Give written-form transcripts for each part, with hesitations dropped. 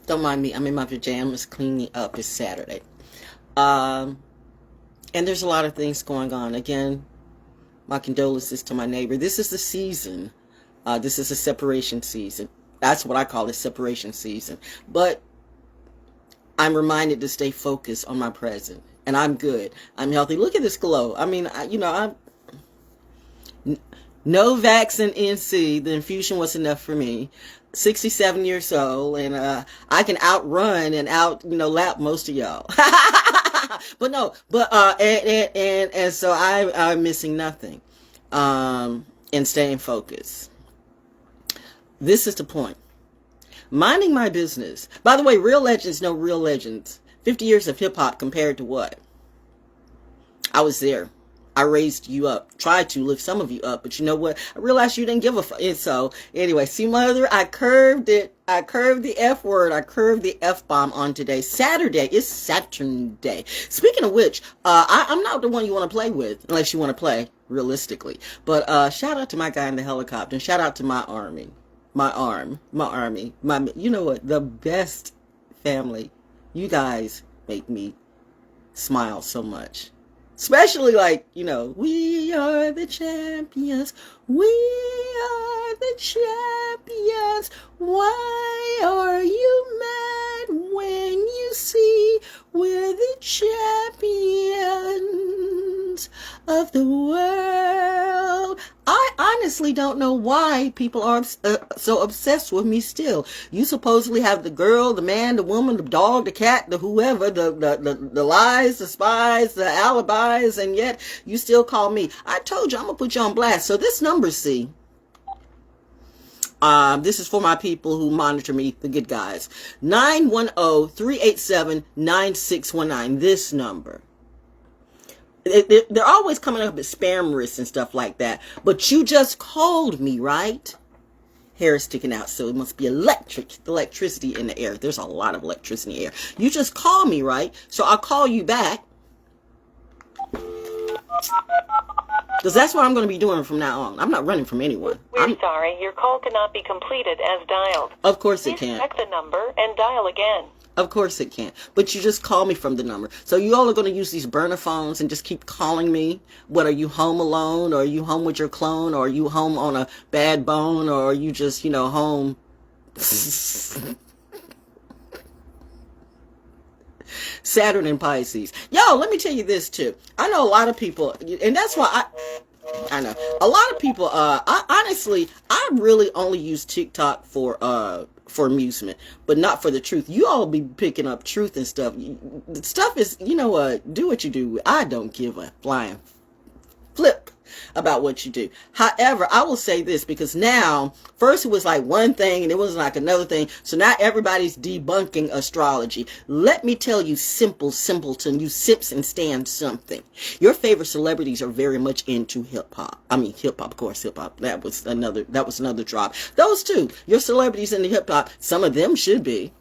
Don't mind me. I'm in my pajamas cleaning up. It's Saturday. Um, and there's a lot of things going on. Again, my condolences to my neighbor. This is the season. This is a separation season. That's what I call it, separation season. But I'm reminded to stay focused on my present. And I'm good. I'm healthy. Look at this glow. I mean, I'm no vaccine NC. The infusion was enough for me. 67 years old, and I can outrun and lap most of y'all. But no, but and so I'm missing nothing. And staying focused. This is the point. Minding my business. By the way, real legends know real legends. 50 years of hip hop compared to what? I was there. I raised you up, tried to lift some of you up, but you know what? I realized you didn't give a fuck. And so, anyway, see, mother, I curved it. I curved the F word. I curved the F bomb on today. Saturday is Saturn Day. Speaking of which, I'm not the one you want to play with, unless you want to play realistically. But shout out to my guy in the helicopter, and shout out to my army, my army, you know what? The best family. You guys make me smile so much. Especially we are the champions. We are the champions. Why are you mad when you see we're the champions of the world? I honestly don't know why people are so obsessed with me still. You supposedly have the girl, the man, the woman, the dog, the cat, the whoever, the lies, the spies, the alibis, and yet you still call me. I told you I'm going to put you on blast. So this number, see, this is for my people who monitor me, the good guys. 910-387-9619. This number. They're always coming up with spam risks and stuff like that. But you just called me, right? Hair is sticking out, so it must be electricity in the air. There's a lot of electricity in the air. You just called me, right? So I'll call you back. Because that's what I'm going to be doing from now on. I'm not running from anyone. We're sorry, your call cannot be completed as dialed. Of course it Please can. check the number and dial again. Of course it can. But you just call me from the number. So you all are going to use these burner phones and just keep calling me. What, are you home alone? Or are you home with your clone? Or are you home on a bad bone? Or are you just, home? Saturn and Pisces. Yo, let me tell you this too. I know a lot of people, and that's why I know a lot of people, I really only use TikTok for amusement, but not for the truth. You all be picking up truth and stuff. The stuff is, do what you do. I don't give a flying flip about what you do. However, I will say this, because now, first it was like one thing and it was like another thing. So now everybody's debunking astrology. Let me tell you, simpleton, you sips and stand something. Your favorite celebrities are very much into hip hop. I mean, hip hop, of course, hip hop. That was another drop. Those two, your celebrities in the hip hop, some of them should be.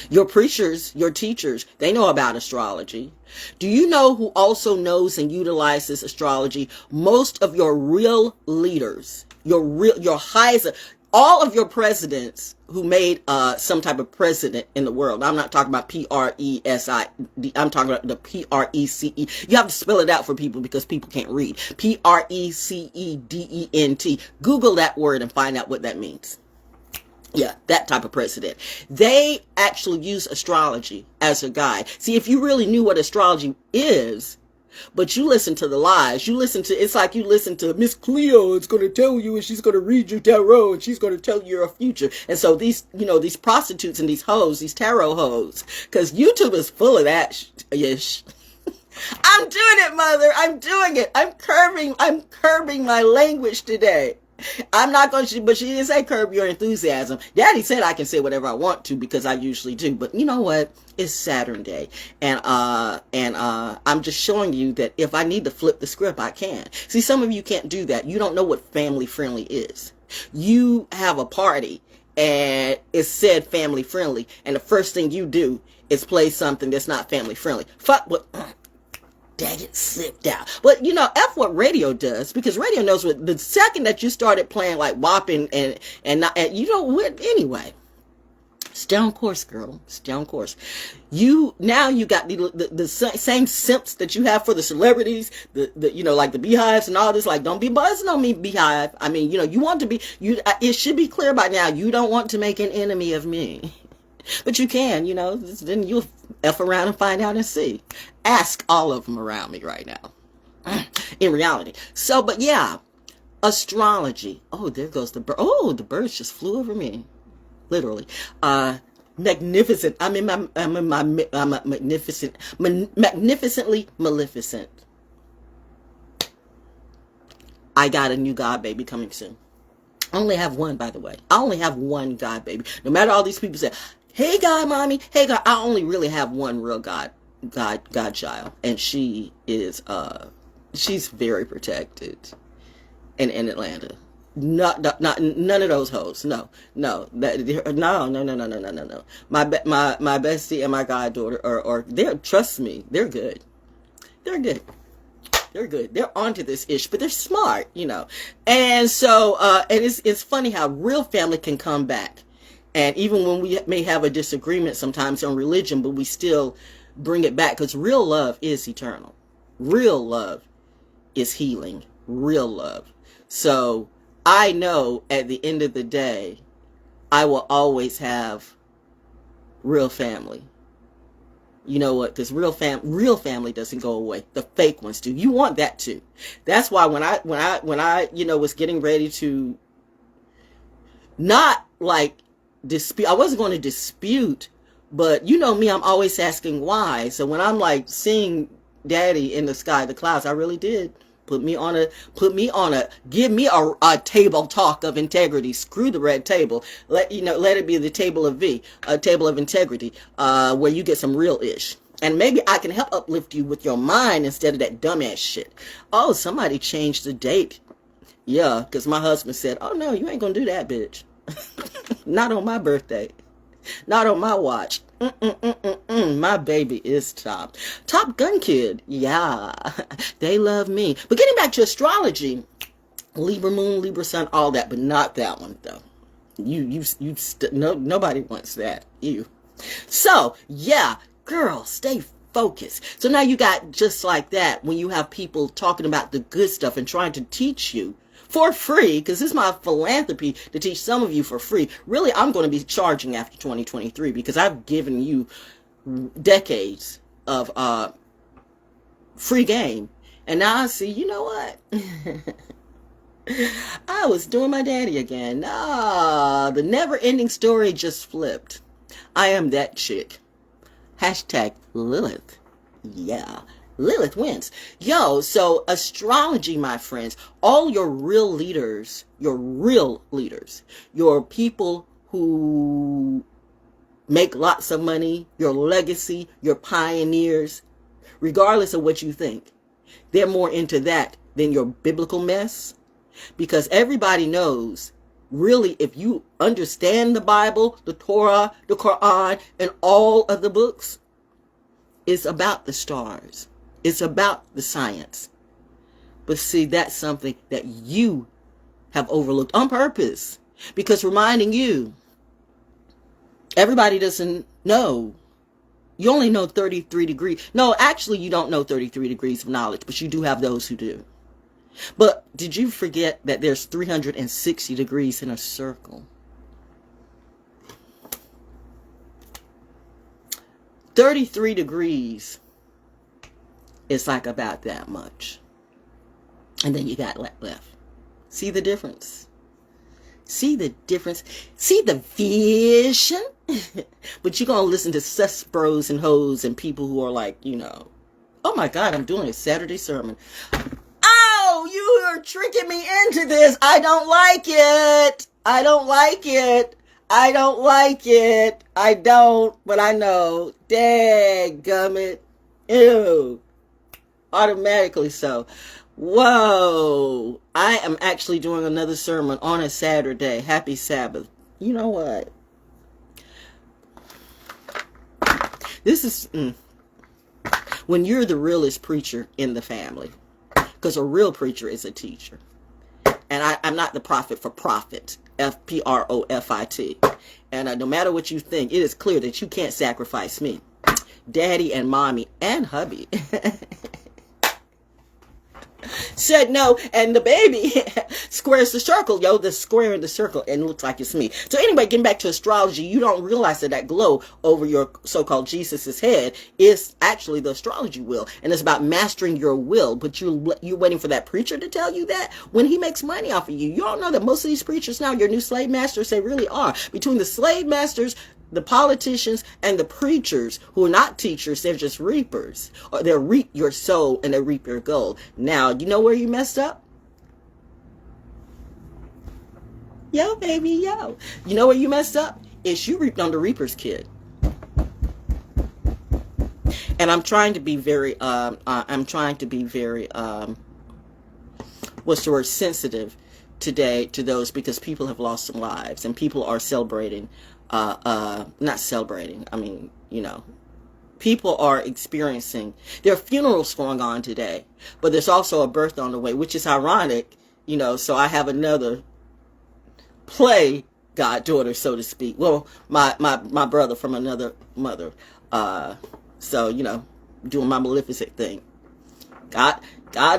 Your preachers, your teachers, they know about astrology. Do you know who also knows and utilizes astrology? Most of your real leaders, your highest, all of your presidents who made some type of president in the world. I'm not talking about P-R-E-S-I-D. I'm talking about the P-R-E-C-E. You have to spell it out for people because people can't read. P-R-E-C-E-D-E-N-T. Google that word and find out what that means. Yeah, that type of president. They actually use astrology as a guide. See, if you really knew what astrology is, but you listen to the lies, it's like you listen to Miss Cleo is going to tell you, and she's going to read your tarot, and she's going to tell you your future. And so these prostitutes and these hoes, these tarot hoes, because YouTube is full of that ish. I'm doing it, mother. I'm doing it. I'm curbing my language today. I'm not going to, but she didn't say curb your enthusiasm. Daddy said I can say whatever I want to because I usually do. But you know what? It's Saturn Day. And I'm just showing you that if I need to flip the script, I can. See, some of you can't do that. You don't know what family friendly is. You have a party and it's said family friendly. And the first thing you do is play something that's not family friendly. Fuck what... Dang it, slipped out. But F what radio does, because radio knows what the second that you started playing like WAP and you know what, anyway. Stay on course, girl. Stay on course. Now you got the same simps that you have for the celebrities, like the beehives and all this. Like, don't be buzzing on me, beehive. I mean, you want to be, it should be clear by now, you don't want to make an enemy of me. But you can, then you'll F around and find out and see. Ask all of them around me right now. In reality. So, but yeah, astrology. Oh, there goes the bird. Oh, the birds just flew over me. Literally. Magnificent. I'm magnificent, magnificently maleficent. I got a new god baby coming soon. I only have one, by the way. I only have one god baby. No matter all these people say, hey God, mommy, hey God, I only really have one real god child. And she is, she's very protected in Atlanta. Not none of those hoes. No. My bestie and my goddaughter are trust me, they're good. They're good. They're onto this ish, but they're smart, And so, and it's funny how real family can come back. And even when we may have a disagreement sometimes on religion, but we still bring it back because real love is eternal. Real love is healing. Real love. So I know at the end of the day, I will always have real family. You know what? Because real family doesn't go away. The fake ones do. You want that too. That's why when I was getting ready to not like dispute, I wasn't going to dispute, but you know me, I'm always asking why. So when I'm like seeing Daddy in the sky, the clouds, I really did. Give me a table talk of integrity. Screw the red table. Let it be the table of a table of integrity, where you get some real ish. And maybe I can help uplift you with your mind instead of that dumbass shit. Oh, somebody changed the date. Yeah, because my husband said, oh no, you ain't gonna do that, bitch. Not on my birthday. Not on my watch. My baby is Top Gun Kid. Yeah, they love me. But getting back to astrology, Libra moon, Libra sun, all that, but not that one though. Nobody wants that. You. So yeah, girl, stay focused. So now you got just like that when you have people talking about the good stuff and trying to teach you for free, because this is my philanthropy to teach some of you for free. Really, I'm going to be charging after 2023 because I've given you decades of free game. And now I see, you know what? I was doing my daddy again. The never-ending story just flipped. I am that chick. Hashtag Lilith. Yeah. Lilith wins. Yo, so astrology, my friends, all your real leaders, your people who make lots of money, your legacy, your pioneers, regardless of what you think, they're more into that than your biblical mess. Because everybody knows, really, if you understand the Bible, the Torah, the Quran, and all of the books, it's about the stars. It's about the science. But see, that's something that you have overlooked on purpose. Because reminding you, everybody doesn't know. You only know 33 degrees. No, actually, you don't know 33 degrees of knowledge, but you do have those who do. But did you forget that there's 360 degrees in a circle? 33 degrees is like about that much. And then you got left. See the difference? See the difference? See the vision? But you're going to listen to sus bros and hoes and people who are like, oh my God, I'm doing a Saturday sermon. Oh, you are tricking me into this. I don't like it. I don't, but I know. Dadgummit. Ew. Automatically so. Whoa. I am actually doing another sermon on a Saturday. Happy Sabbath. You know what? This is when you're the realest preacher in the family. Because a real preacher is a teacher. And I'm not the prophet for profit. Profit. And no matter what you think, it is clear that you can't sacrifice me, daddy and mommy and hubby. Said no, and the baby squares the circle, yo, the square in the circle, and it looks like it's me. So anyway, getting back to astrology, you don't realize that glow over your so-called Jesus's head is actually the astrology wheel, and it's about mastering your will. But you're waiting for that preacher to tell you that when he makes money off of you. You don't know that most of these preachers now, your new slave masters, they really are. Between the slave masters, the politicians, and the preachers who are not teachers, they're just reapers. Or they reap your soul and they reap your gold. Now, you know where you messed up? Yo, baby, yo. You know where you messed up? It's you reaped on the reaper's kid. And I'm trying to be very, what's the word, sensitive today to those, because people have lost some lives and people are celebrating. Not celebrating. I mean, you know, people are experiencing, there are funerals going on today, but there's also a birth on the way, which is ironic, you know. So I have another play goddaughter, so to speak. Well, my brother from another mother. So, you know, doing my Maleficent thing. God,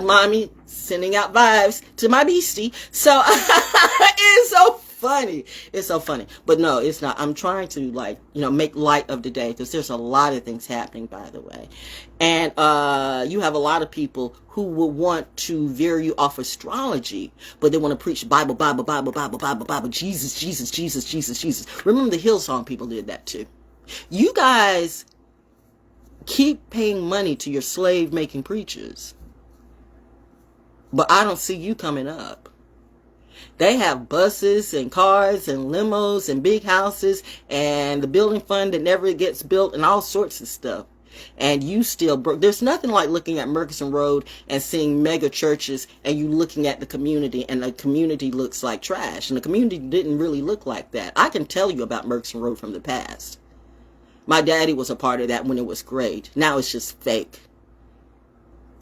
mommy, sending out vibes to my beastie. So it's so funny. It's so funny. But no, it's not. I'm trying to, like, you know, make light of the day, because there's a lot of things happening, by the way. And you have a lot of people who will want to veer you off astrology, but they want to preach Bible, Jesus. Remember the Hillsong people did that too. You guys keep paying money to your slave-making preachers, but I don't see you coming up. They have buses and cars and limos and big houses and the building fund that never gets built and all sorts of stuff. And you still broke. There's nothing like looking at Murchison Road and seeing mega churches and you looking at the community, and the community looks like trash. And the community didn't really look like that. I can tell you about Murchison Road from the past. My daddy was a part of that when it was great. Now it's just fake.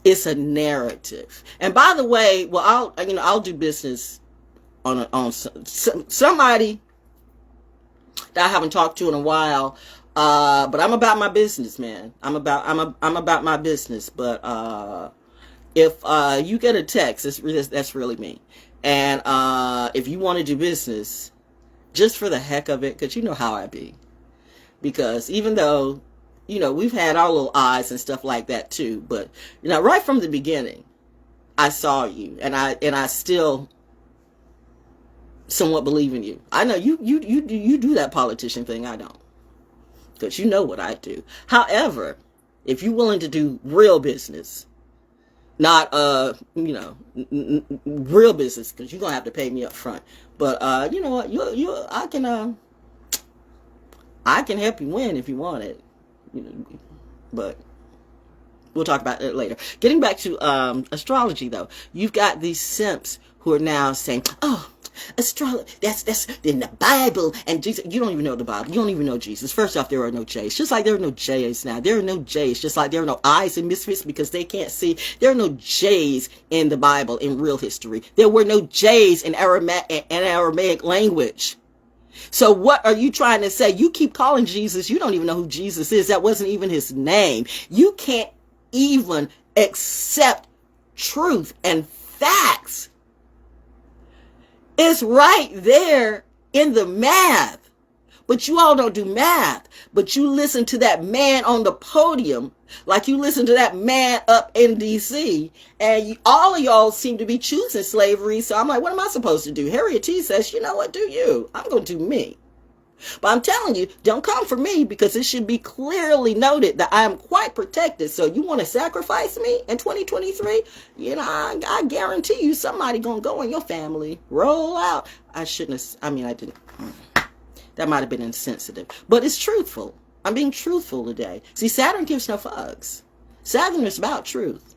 It's a narrative. And by the way, well, I'll do business on somebody that I haven't talked to in a while. But I'm about my business, man. I'm about my business. But if you get a text, that's really me. And if you want to do business, just for the heck of it, because you know how I be. Because even though, you know, we've had our little eyes and stuff like that too, but you know, right from the beginning, I saw you, and I still somewhat believe in you. I know you do that politician thing. I don't, because you know what I do. However, if you're willing to do real business, not real business, because you're gonna have to pay me up front. But you know what, I can help you win if you want it, you know, but we'll talk about it later. Getting back to astrology, though, you've got these simps who are now saying, "Oh, astrology, that's in the Bible," and Jesus. You don't even know the Bible. You don't even know Jesus. First off, there are no J's. Just like there are no J's now. There are no J's. Just like there are no I's in misfits because they can't see. There are no J's in the Bible in real history. There were no J's in Aramaic language. So what are you trying to say? You keep calling Jesus. You don't even know who Jesus is. That wasn't even his name. You can't even accept truth and facts. It's right there in the math. But you all don't do math. But you listen to that man on the podium like you listen to that man up in D.C. And all of y'all seem to be choosing slavery. So I'm like, what am I supposed to do? Harriet T says, you know what, do you? I'm going to do me. But I'm telling you, don't come for me, because it should be clearly noted that I am quite protected. So you want to sacrifice me in 2023? You know, I guarantee you somebody going to go in your family. Roll out. I didn't. That might have been insensitive. But it's truthful. I'm being truthful today. See, Saturn gives no fucks. Saturn is about truth.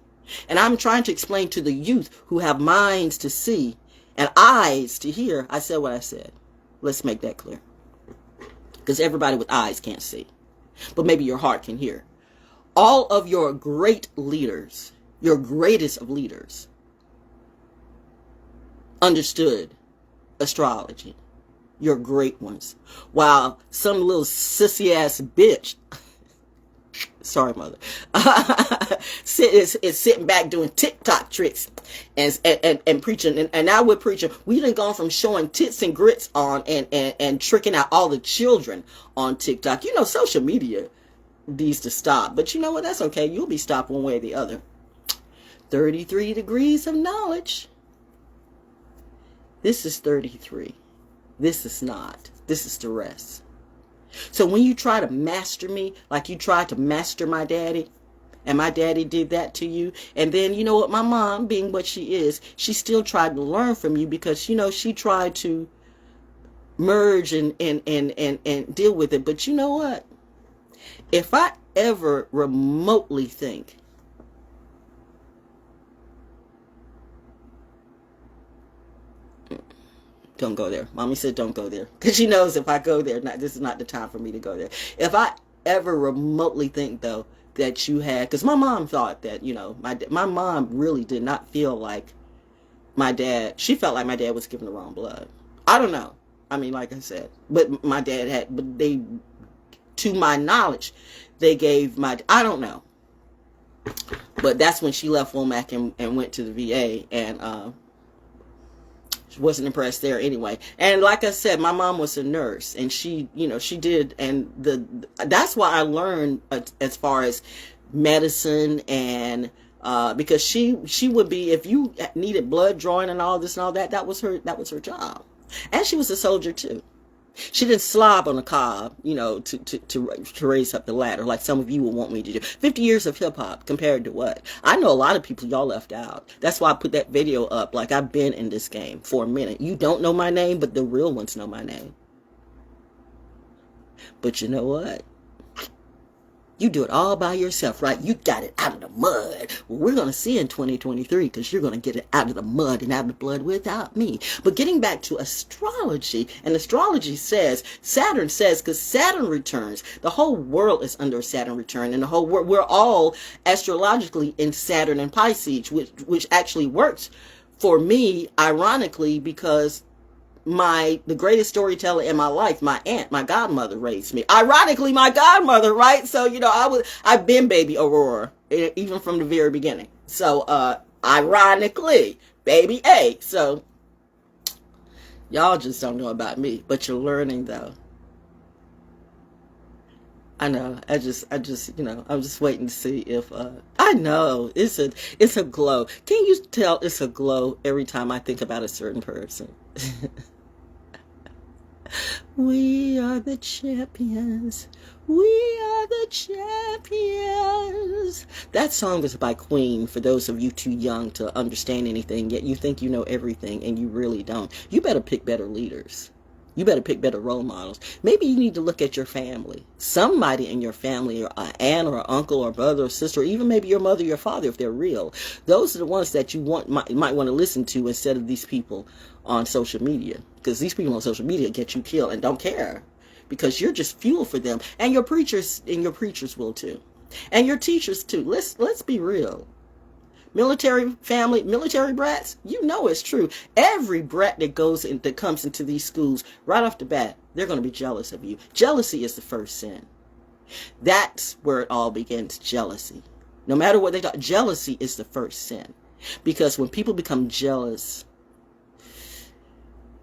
And I'm trying to explain to the youth who have minds to see and eyes to hear. I said what I said. Let's make that clear. Because everybody with eyes can't see. But maybe your heart can hear. All of your great leaders, your greatest of leaders, understood astrology. your great ones. While some little sissy ass bitch, sorry mother, is sitting back doing TikTok tricks and preaching. And now we're preaching. We done gone from showing tits and grits on and tricking out all the children on TikTok. You know, social media needs to stop. But you know what? That's okay. You'll be stopped one way or the other. 33 degrees of knowledge. This is 33. This is not. This is the rest. So when you try to master me, like you tried to master my daddy, and my daddy did that to you, and then, you know what, my mom, being what she is, she still tried to learn from you because, you know, she tried to merge and deal with it. But you know what? If I ever remotely think don't go there. Mommy said don't go there. Because she knows if I go there, this is not the time for me to go there. If I ever remotely think, though, that you had... Because my mom thought that, you know, my mom really did not feel like my dad... She felt like my dad was giving the wrong blood. I don't know. I mean, like I said. But my dad had... But they... To my knowledge, they gave my... I don't know. But that's when she left Womack and went to the VA. And... wasn't impressed there anyway. And like I said, my mom was a nurse, and she, you know, she did, and that's why I learned as far as medicine, and because she would be, if you needed blood drawing and all this and all that, that was her job. And she was a soldier too. She didn't slob on the cob, you know, to raise up the ladder like some of you would want me to do. 50 years of hip-hop compared to what? I know a lot of people y'all left out. That's why I put that video up. Like, I've been in this game for a minute. You don't know my name, but the real ones know my name. But you know what? You do it all by yourself, right? You got it out of the mud. Well, we're going to see in 2023, because you're going to get it out of the mud and out of the blood without me. But getting back to astrology, and astrology says, Saturn says, because Saturn returns, the whole world is under Saturn return, and the whole world, we're all astrologically in Saturn and Pisces, which actually works for me, ironically, because the greatest storyteller in my life, my aunt, my godmother raised me. Ironically, my godmother, right? So, you know, I've been baby Aurora, even from the very beginning. So, ironically, baby A. So, y'all just don't know about me, but you're learning though. I know. I just, you know, I'm just waiting to see if, I know it's a glow. Can you tell it's a glow every time I think about a certain person? We are the champions. We are the champions. That song is by Queen, for those of you too young to understand anything, yet you think you know everything and you really don't. You better pick better leaders. You better pick better role models. Maybe you need to look at your family. Somebody in your family, or an aunt or uncle or brother or sister, or even maybe your mother, your father, if they're real. Those are the ones that you might want to listen to instead of these people on social media. Because these people on social media get you killed and don't care. Because you're just fuel for them. And your preachers will too. And your teachers too. Let's be real. Military family, military brats, you know it's true. Every brat that comes into these schools, right off the bat, they're going to be jealous of you. Jealousy is the first sin. That's where it all begins, jealousy. No matter what they thought, jealousy is the first sin. Because when people become jealous,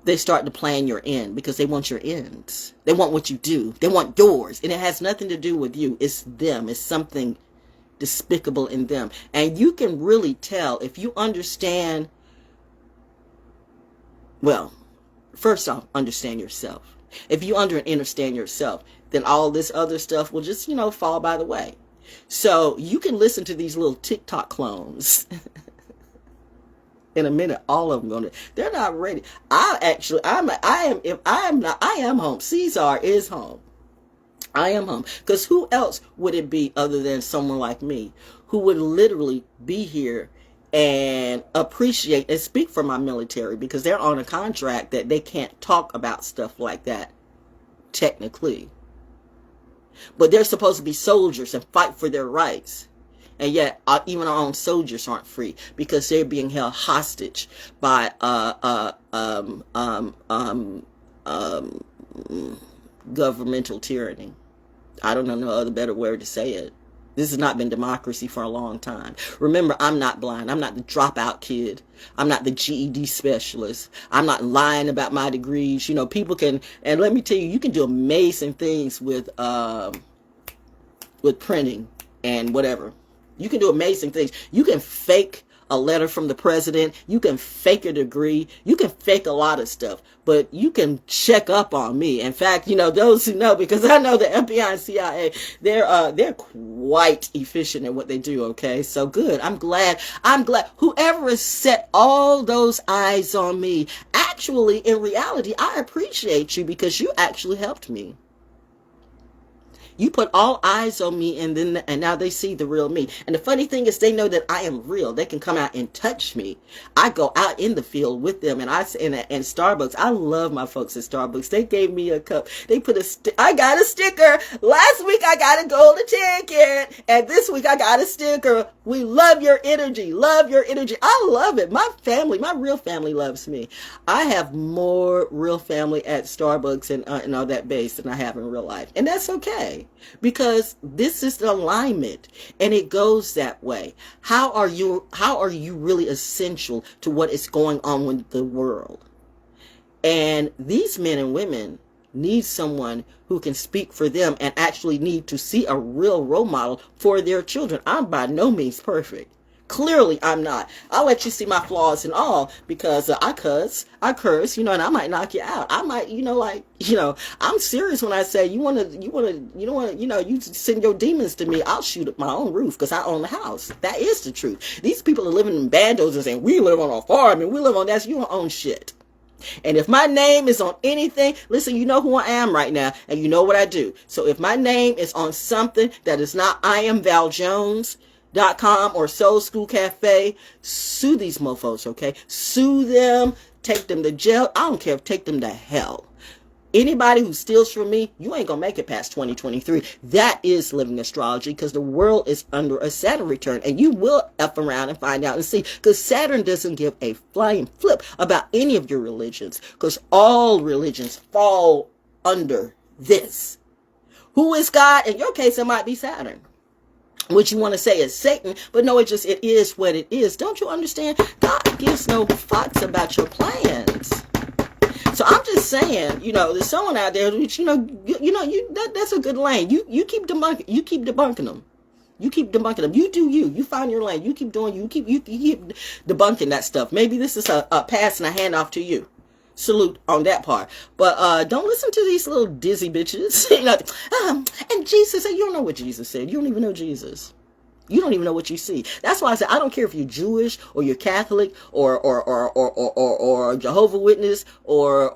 they start to plan your end, because they want your ends. They want what you do. They want yours. And it has nothing to do with you. It's them. It's something despicable in them. And you can really tell if you understand, well, first off, understand yourself. If you understand yourself, then all this other stuff will just, you know, fall by the way. So you can listen to these little TikTok clones. In a minute, all of them they're not ready. I am home. Caesar is home. I am home. Because who else would it be other than someone like me who would literally be here and appreciate and speak for my military, because they're on a contract that they can't talk about stuff like that technically. But they're supposed to be soldiers and fight for their rights. And yet, even our own soldiers aren't free because they're being held hostage by um, governmental tyranny. I don't know no other better word to say it. This has not been democracy for a long time. Remember, I'm not blind. I'm not the dropout kid. I'm not the GED specialist. I'm not lying about my degrees. You know, people can, and let me tell you, you can do amazing things with printing and whatever. You can do amazing things. You can fake a letter from the president. You can fake a degree. You can fake a lot of stuff, but you can check up on me. In fact, you know, those who know, because I know the FBI and CIA, they're quite efficient in what they do. Okay. So good. I'm glad whoever has set all those eyes on me, actually, in reality, I appreciate you because you actually helped me. You put all eyes on me, and now they see the real me. And the funny thing is, they know that I am real. They can come out and touch me. I go out in the field with them, and and Starbucks. I love my folks at Starbucks. They gave me a cup. They put I got a sticker. Last week I got a golden ticket, and this week I got a sticker. We love your energy. Love your energy. I love it. My family, my real family, loves me. I have more real family at Starbucks and all that base than I have in real life, and that's okay. Because this is the alignment, and it goes that way. How are you really essential to what is going on with the world? And these men and women need someone who can speak for them and actually need to see a real role model for their children. I'm by no means perfect. Clearly, I'm not. I'll let you see my flaws and all, because I curse, you know, and I might knock you out. I might, you know, I'm serious when I say you send your demons to me. I'll shoot at my own roof because I own the house. That is the truth. These people are living in bandos and saying, we live on a farm and we live on that. You don't own shit. And if my name is on anything, listen, you know who I am right now, and you know what I do. So if my name is on something that is not IAMVALJones.com or Soul School Cafe, sue these mofos, okay? Sue them, take them to jail. I don't care, take them to hell. Anybody who steals from me, you ain't gonna make it past 2023. That is living astrology, because the world is under a Saturn return, and you will F around and find out and see, because Saturn doesn't give a flying flip about any of your religions, because all religions fall under this. Who is God? In your case, it might be Saturn. What you want to say is Satan, but no, it is what it is. Don't you understand? God gives no fucks about your plans. So I'm just saying, you know, there's someone out there which, that's a good lane. You keep debunking them. You keep debunking them. You do you. You find your lane. You keep doing you. You keep debunking that stuff. Maybe this is a pass and a handoff to you. Salute on that part. But don't listen to these little dizzy bitches. And Jesus said, you don't know what Jesus said. You don't even know Jesus. You don't even know what you see. That's why I said I don't care if you're Jewish or you're Catholic or Jehovah's Witness or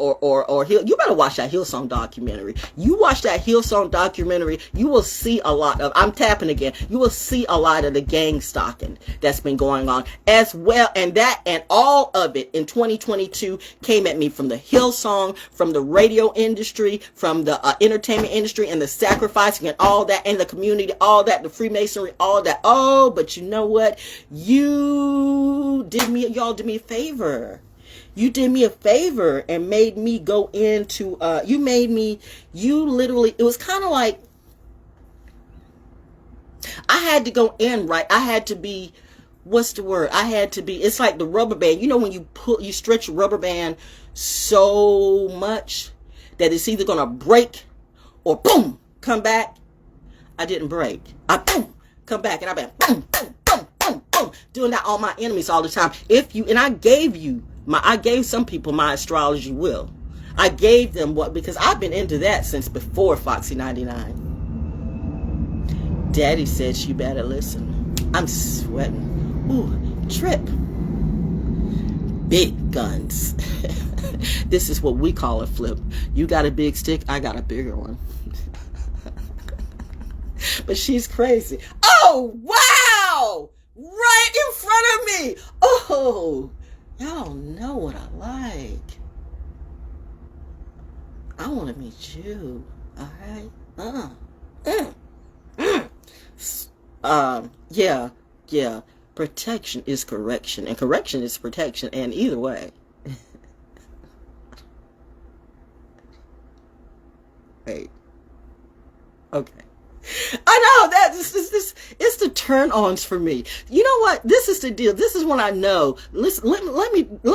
you better watch that Hillsong documentary. You watch that Hillsong documentary, you will see a lot of, I'm tapping again, you will see a lot of the gang stalking that's been going on as well. And all of it in 2022 came at me from the Hillsong, from the radio industry, from the entertainment industry, and the sacrificing and all that, and the community, all that, the Freemasonry, all that. Oh, but you know what? Y'all did me a favor. You did me a favor and made me go into, it was kind of like, I had to go in, right? I had to be, what's the word? It's like the rubber band. You know, when you stretch a rubber band so much that it's either going to break or boom, come back. I didn't break. Boom. Come back, and I've been boom, boom, boom, boom, boom, doing that on my enemies all the time. I gave some people my astrology will. I gave them because I've been into that since before Foxy 99. Daddy said she better listen. I'm sweating. Ooh, trip. Big guns. This is what we call a flip. You got a big stick, I got a bigger one. But she's crazy. Oh, wow! Right in front of me. Oh, y'all don't know what I like. I want to meet you. All right? Yeah. Protection is correction, and correction is protection, and either way. Wait. Okay. I know that this it's the turn-ons for me. You know what? This is the deal. This is when I know. Listen, let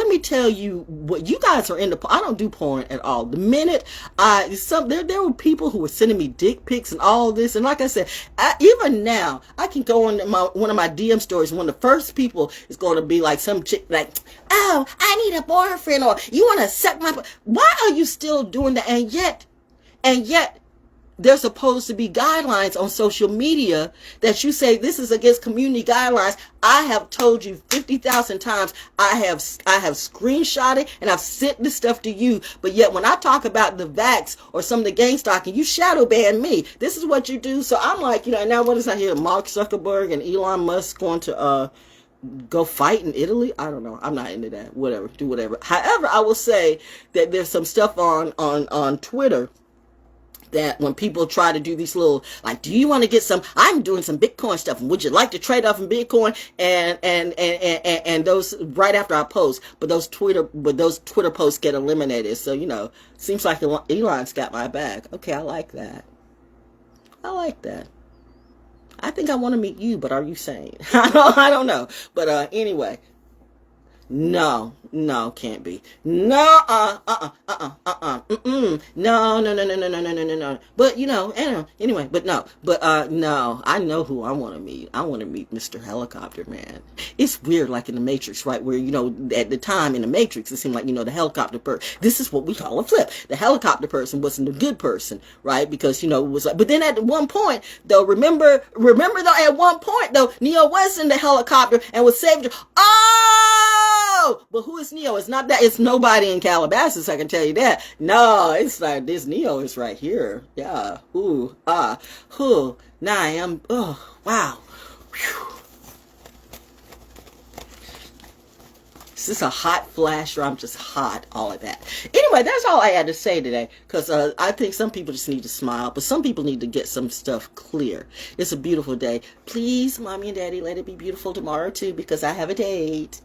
me tell you what you guys are into. I don't do porn at all. The minute there were people who were sending me dick pics and all this, and like I said, even now I can go on one of my DM stories. One of the first people is going to be like some chick like, "Oh, I need a boyfriend," or "You want to suck my?" Why are you still doing that? And yet. There's supposed to be guidelines on social media that you say this is against community guidelines. I have told you 50,000 times. I have screenshotted and I've sent this stuff to you. But yet when I talk about the vax or some of the gang stalking, you shadow ban me. This is what you do. So I'm like, now what is I hear? Mark Zuckerberg and Elon Musk going to go fight in Italy? I don't know. I'm not into that. Whatever. Do whatever. However, I will say that there's some stuff on Twitter that when people try to do these little, like, do you want to get some, I'm doing some Bitcoin stuff, and would you like to trade off in Bitcoin? And those right after I post, but those Twitter posts get eliminated. So, seems like Elon's got my back. Okay, I like that. I think I want to meet you, but are you sane? I don't know. But anyway. No, can't be. No, no. But anyway, but no, I know who I want to meet. I want to meet Mr. Helicopter Man. It's weird, like in the Matrix, right? Where at the time in the Matrix, it seemed like the helicopter person. This is what we call a flip. The helicopter person wasn't a good person, right? Because it was like. But then at one point, though, remember though, at one point though, Neo was in the helicopter and was saved. But who is Neo? It's not that. It's nobody in Calabasas, I can tell you that. No, it's like this Neo is right here. Yeah. Ooh. Who. Now I am. Oh, wow. Whew. Is this a hot flash or I'm just hot? All of that. Anyway, that's all I had to say today. Because I think some people just need to smile. But some people need to get some stuff clear. It's a beautiful day. Please, Mommy and Daddy, let it be beautiful tomorrow too. Because I have a date.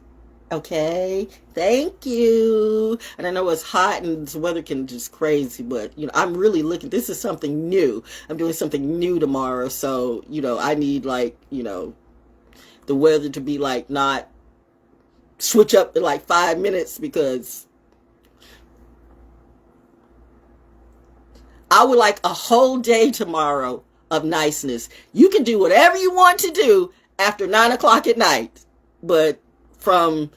Okay, thank you. And I know it's hot and the weather can just crazy, but I'm really looking. This is something new. I'm doing something new tomorrow, so I need the weather to be like not switch up in like 5 minutes because I would like a whole day tomorrow of niceness. You can do whatever you want to do after 9 o'clock at night, but from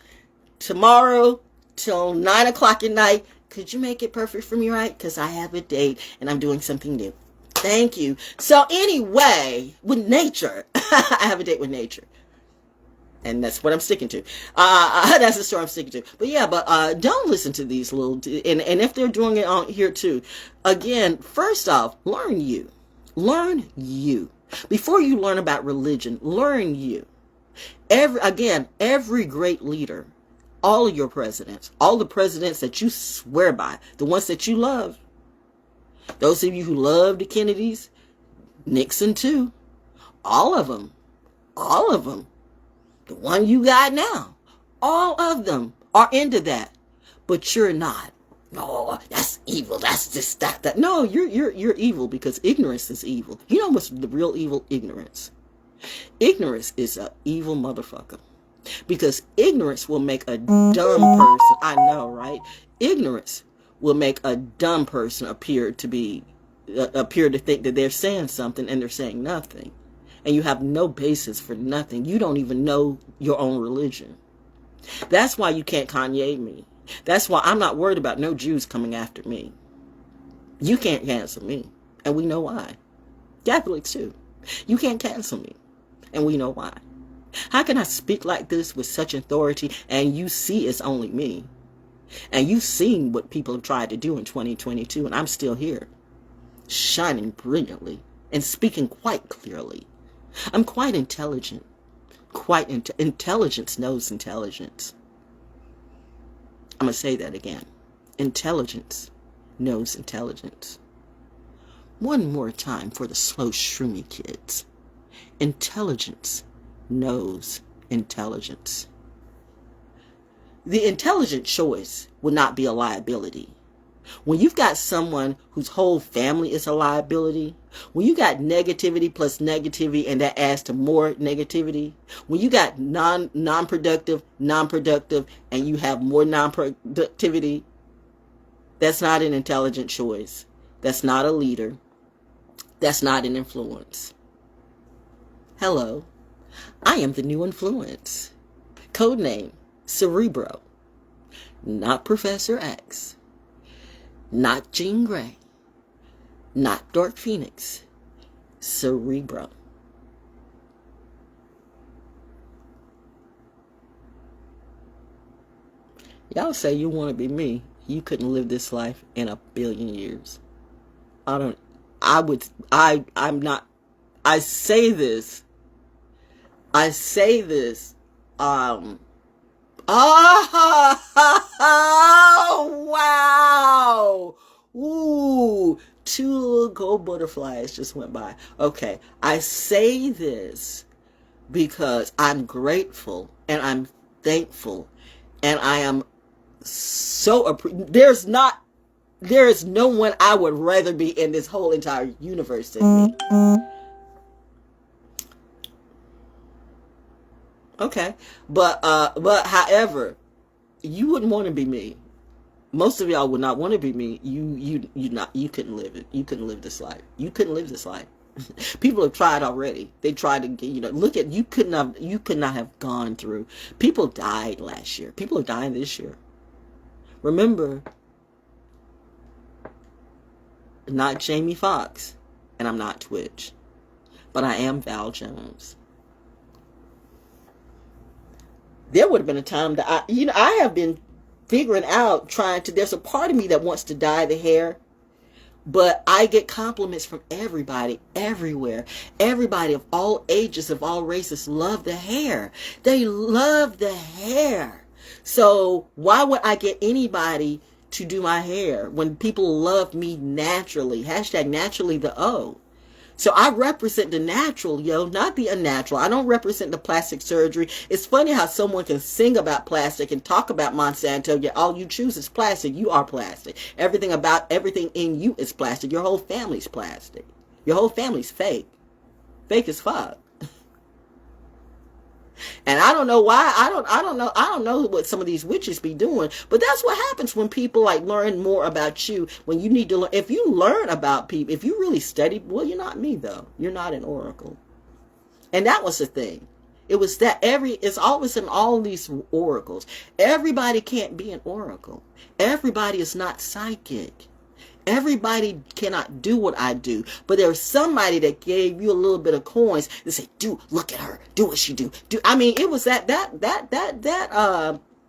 tomorrow till 9 o'clock at night, could you make it perfect for me, right? Because I have a date and I'm doing something new. Thank you. So anyway, with nature, I have a date with nature. And that's what I'm sticking to. That's the story I'm sticking to. But yeah, don't listen to these little, and if they're doing it on here too, again, first off, learn you. Learn you. Before you learn about religion, learn you. Every great leader, all of your presidents, all the presidents that you swear by, the ones that you love, those of you who love the Kennedys, Nixon too, all of them, the one you got now, all of them are into that, but you're not. No, that's evil. That's this, that. No, you're evil because ignorance is evil. You know what's the real evil? Ignorance. Ignorance is an evil motherfucker because ignorance will make a dumb person. I know, right? Ignorance will make a dumb person appear to think that they're saying something and they're saying nothing, and you have no basis for nothing. You don't even know your own religion. That's why you can't Kanye me. That's why I'm not worried about no Jews coming after me. You can't cancel me, and we know why. Catholics too. You can't cancel me. And we know why. How can I speak like this with such authority and you see it's only me? And you've seen what people have tried to do in 2022 and I'm still here, shining brilliantly and speaking quite clearly. I'm quite intelligent. Intelligence knows intelligence. I'm going to say that again. Intelligence knows intelligence. One more time for the slow shroomy kids. Intelligence knows intelligence. The intelligent choice will not be a liability. When you've got someone whose whole family is a liability, when you got negativity plus negativity and that adds to more negativity, when you got non-productive, and you have more non-productivity, that's not an intelligent choice. That's not a leader. That's not an influence. Hello, I am the new influence. Codename Cerebro. Not Professor X. Not Jean Grey. Not Dark Phoenix. Cerebro. Y'all say you want to be me. You couldn't live this life in a billion years. I'm not, I say this, oh, wow. Ooh, 2 little gold butterflies just went by. Okay, I say this because I'm grateful and I'm thankful and I am so, there is no one I would rather be in this whole entire universe than me. Okay, but however, you wouldn't want to be me. Most of y'all would not want to be me. You couldn't live it. You couldn't live this life. You couldn't live this life. People have tried already. They tried to, look at, you could not have gone through. People died last year. People are dying this year. Remember, not Jamie Foxx, and I'm not Twitch, but I am Val Jones. There would have been a time that I have been figuring out, there's a part of me that wants to dye the hair, but I get compliments from everybody, everywhere. Everybody of all ages, of all races, love the hair. They love the hair. So why would I get anybody to do my hair when people love me naturally? Hashtag naturally the O. So I represent the natural, not the unnatural. I don't represent the plastic surgery. It's funny how someone can sing about plastic and talk about Monsanto, yet all you choose is plastic. You are plastic. Everything in you is plastic. Your whole family's plastic. Your whole family's fake. Fake as fuck. And I don't know why. I don't know what some of these witches be doing. But that's what happens when people learn more about you. When you need to learn. If you learn about people, if you really study, well, you're not me though. You're not an oracle. And that was the thing. It was that it's always in all these oracles. Everybody can't be an oracle. Everybody is not psychic. Everybody cannot do what I do, but there's somebody that gave you a little bit of coins and say, look at her, do what she do. I mean, it was that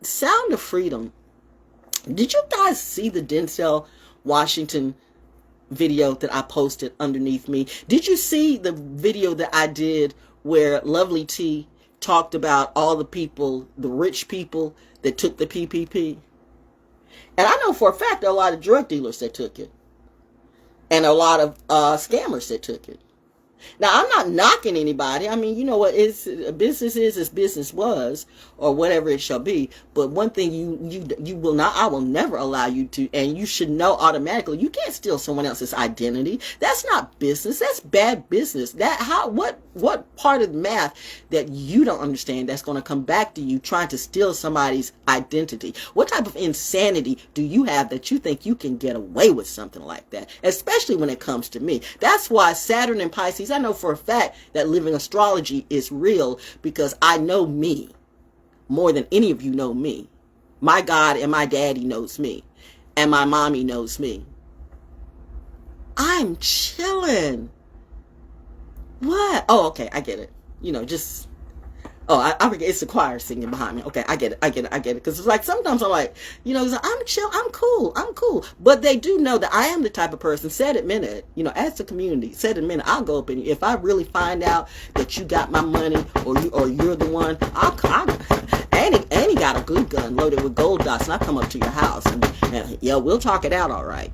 sound of freedom. Did you guys see the Denzel Washington video that I posted underneath me? Did you see the video that I did where Lovely T talked about all the people, the rich people that took the PPP? And I know for a fact there are a lot of drug dealers that took it. And a lot of scammers that took it. Now, I'm not knocking anybody. I mean, you know what? Business is as business was, or whatever it shall be. But one thing you will not, I will never allow you to, and you should know automatically, you can't steal someone else's identity. That's not business. That's bad business. What part of the math that you don't understand that's going to come back to you trying to steal somebody's identity? What type of insanity do you have that you think you can get away with something like that? Especially when it comes to me. That's why Saturn and Pisces, I know for a fact that living astrology is real because I know me more than any of you know me. My God and my daddy knows me. And my mommy knows me. I'm chilling. What? Oh, okay, I get it. I forget, it's the choir singing behind me. Okay, I get it. Because it's like, sometimes I'm like, I'm chill, I'm cool. But they do know that I am the type of person, said it minute, as the community, said it minute, I'll go up in you. If I really find out that you got my money or you're the one, Annie got a glue gun loaded with gold dots, and I come up to your house and we'll talk it out all right.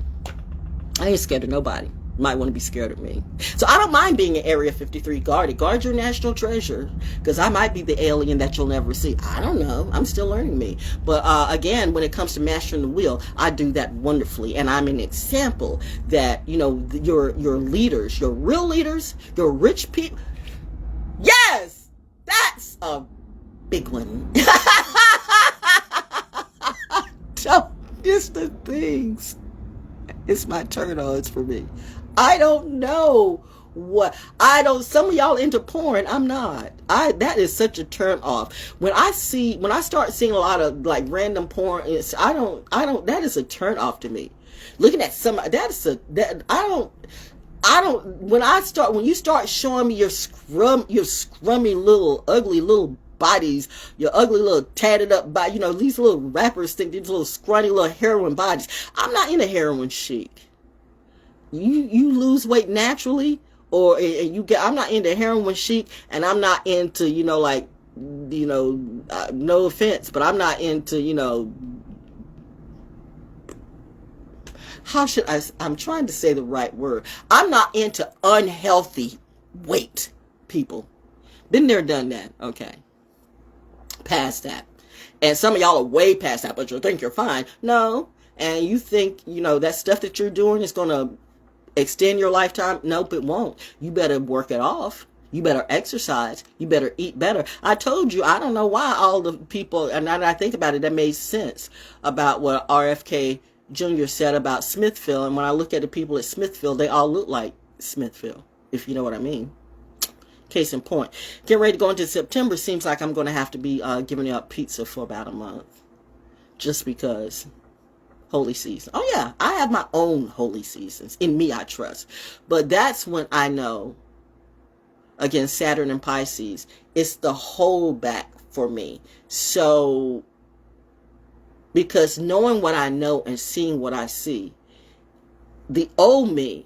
I ain't scared of nobody. might want to be scared of me. So I don't mind being in Area 53 guarded. Guard your national treasure, because I might be the alien that you'll never see. I don't know. I'm still learning me. But again, when it comes to mastering the wheel, I do that wonderfully. And I'm an example that, you know, your leaders, your real leaders, your rich people. Yes! That's a big one. So, it's the things. It's my turn-ons for me. I don't know some of y'all into porn. I'm not. That is such a turn off. When I start seeing a lot of like random porn, that is a turn off to me. Looking at when you start showing me your scrummy little ugly little bodies, your ugly little tatted up body, you know, these little rappers think these little scrawny little heroin bodies. I'm not into heroin chic. You lose weight naturally, or I'm not into heroin chic, and I'm not into, you know, like, you know, no offense, but I'm not into, you know, I'm trying to say the right word. I'm not into unhealthy weight people. Been there, done that. Okay. Past that. And some of y'all are way past that, but you think you're fine. No. And you think, you know, that stuff that you're doing is going to extend your lifetime? Nope, it won't. You better work it off. You better exercise. You better eat better. I told you, I don't know why all the people, and now that I think about it, that made sense about what RFK Jr. said about Smithfield. And when I look at the people at Smithfield, they all look like Smithfield, if you know what I mean. Case in point. Getting ready to go into September, seems like I'm going to have to be giving up pizza for about a month. Just because. Holy season. Oh yeah, I have my own holy seasons. In me I trust. But that's when I know, again, Saturn and Pisces, it's the holdback for me. So, because knowing what I know and seeing what I see, the old me,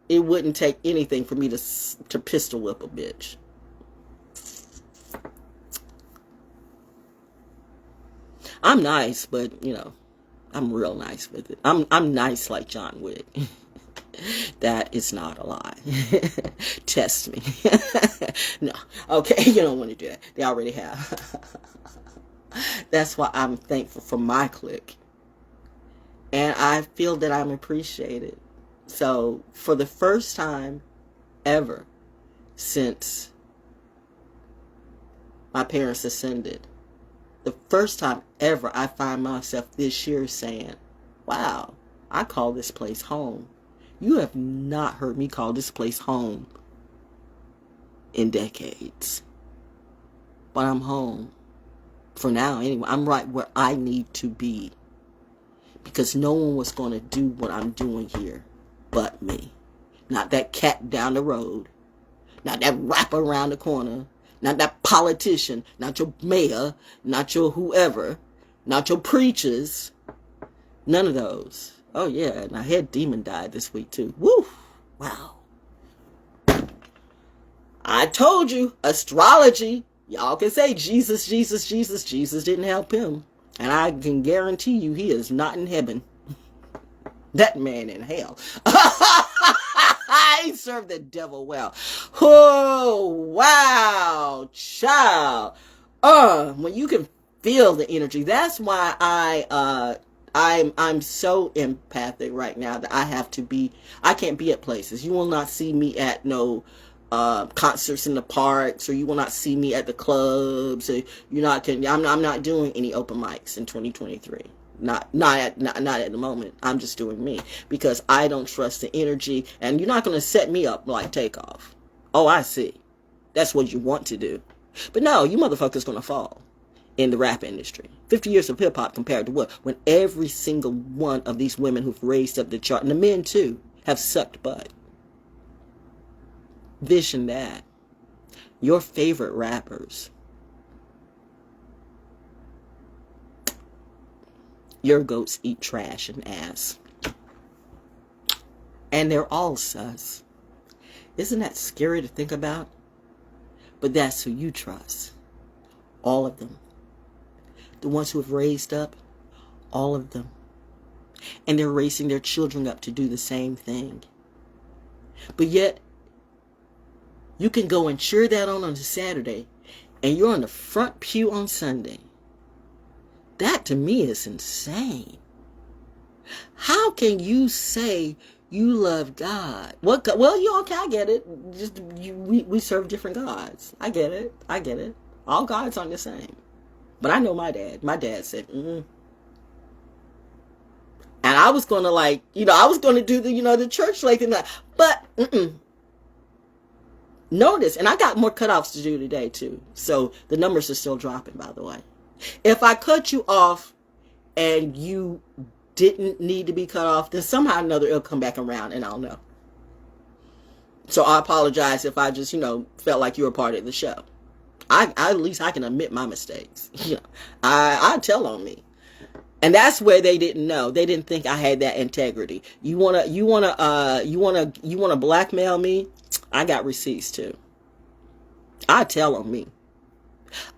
it wouldn't take anything for me to pistol whip a bitch. I'm nice, but, you know, I'm real nice with it. I'm nice like John Wick. That is not a lie. Test me. No. Okay, you don't want to do that. They already have. That's why I'm thankful for my clique. And I feel that I'm appreciated. So, for the first time ever since my parents ascended, the first time ever I find myself this year saying, wow, I call this place home. You have not heard me call this place home in decades. But I'm home. For now, anyway. I'm right where I need to be. Because no one was going to do what I'm doing here but me. Not that cat down the road. Not that rapper around the corner. Not that politician, not your mayor, not your whoever, not your preachers. None of those. Oh yeah, and I had demon died this week too. Woo! Wow. I told you, astrology. Y'all can say Jesus, Jesus, Jesus. Jesus didn't help him. And I can guarantee you he is not in heaven. That man in hell. I serve the devil well. Oh, wow, child. When you can feel the energy, that's why I'm so empathic right now that I can't be at places. You will not see me at no concerts in the parks, or you will not see me at the clubs. Or I'm not doing any open mics in 2023. Not at the moment. I'm just doing me because I don't trust the energy, and you're not going to set me up like Takeoff. Oh, I see. That's what you want to do. But no, you motherfuckers going to fall in the rap industry. 50 years of hip hop compared to what? When every single one of these women who've raised up the chart, and the men too, have sucked butt. Vision that. Your favorite rappers. Your goats eat trash and ass. And they're all sus. Isn't that scary to think about? But that's who you trust. All of them. The ones who have raised up, all of them. And they're raising their children up to do the same thing. But yet, you can go and cheer that on a Saturday, and you're on the front pew on Sunday. That to me is insane. How can you say you love God? What? Well, you okay? I get it. We serve different gods. I get it. All gods aren't the same. But I know my dad. My dad said, and I was gonna I was gonna do the church like that. But notice, and I got more cutoffs to do today too. So the numbers are still dropping, by the way. If I cut you off and you didn't need to be cut off, then somehow or another it'll come back around and I'll know. So I apologize if I just, felt like you were part of the show. At least I can admit my mistakes. I tell on me. And that's where they didn't know. They didn't think I had that integrity. You wanna blackmail me? I got receipts too. I tell on me.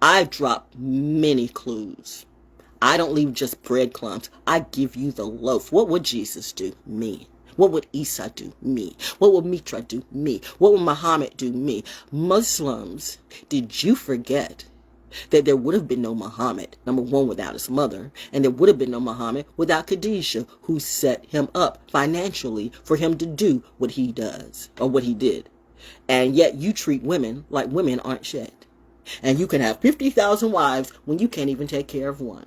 I drop many clues. I don't leave just breadcrumbs. I give you the loaf. What would Jesus do? Me. What would Isa do? Me. What would Mitra do? Me. What would Muhammad do? Me. Muslims, did you forget that there would have been no Muhammad, number one, without his mother, and there would have been no Muhammad without Khadijah, who set him up financially for him to do what he does, or what he did. And yet you treat women like women aren't shit. And you can have 50,000 wives when you can't even take care of one.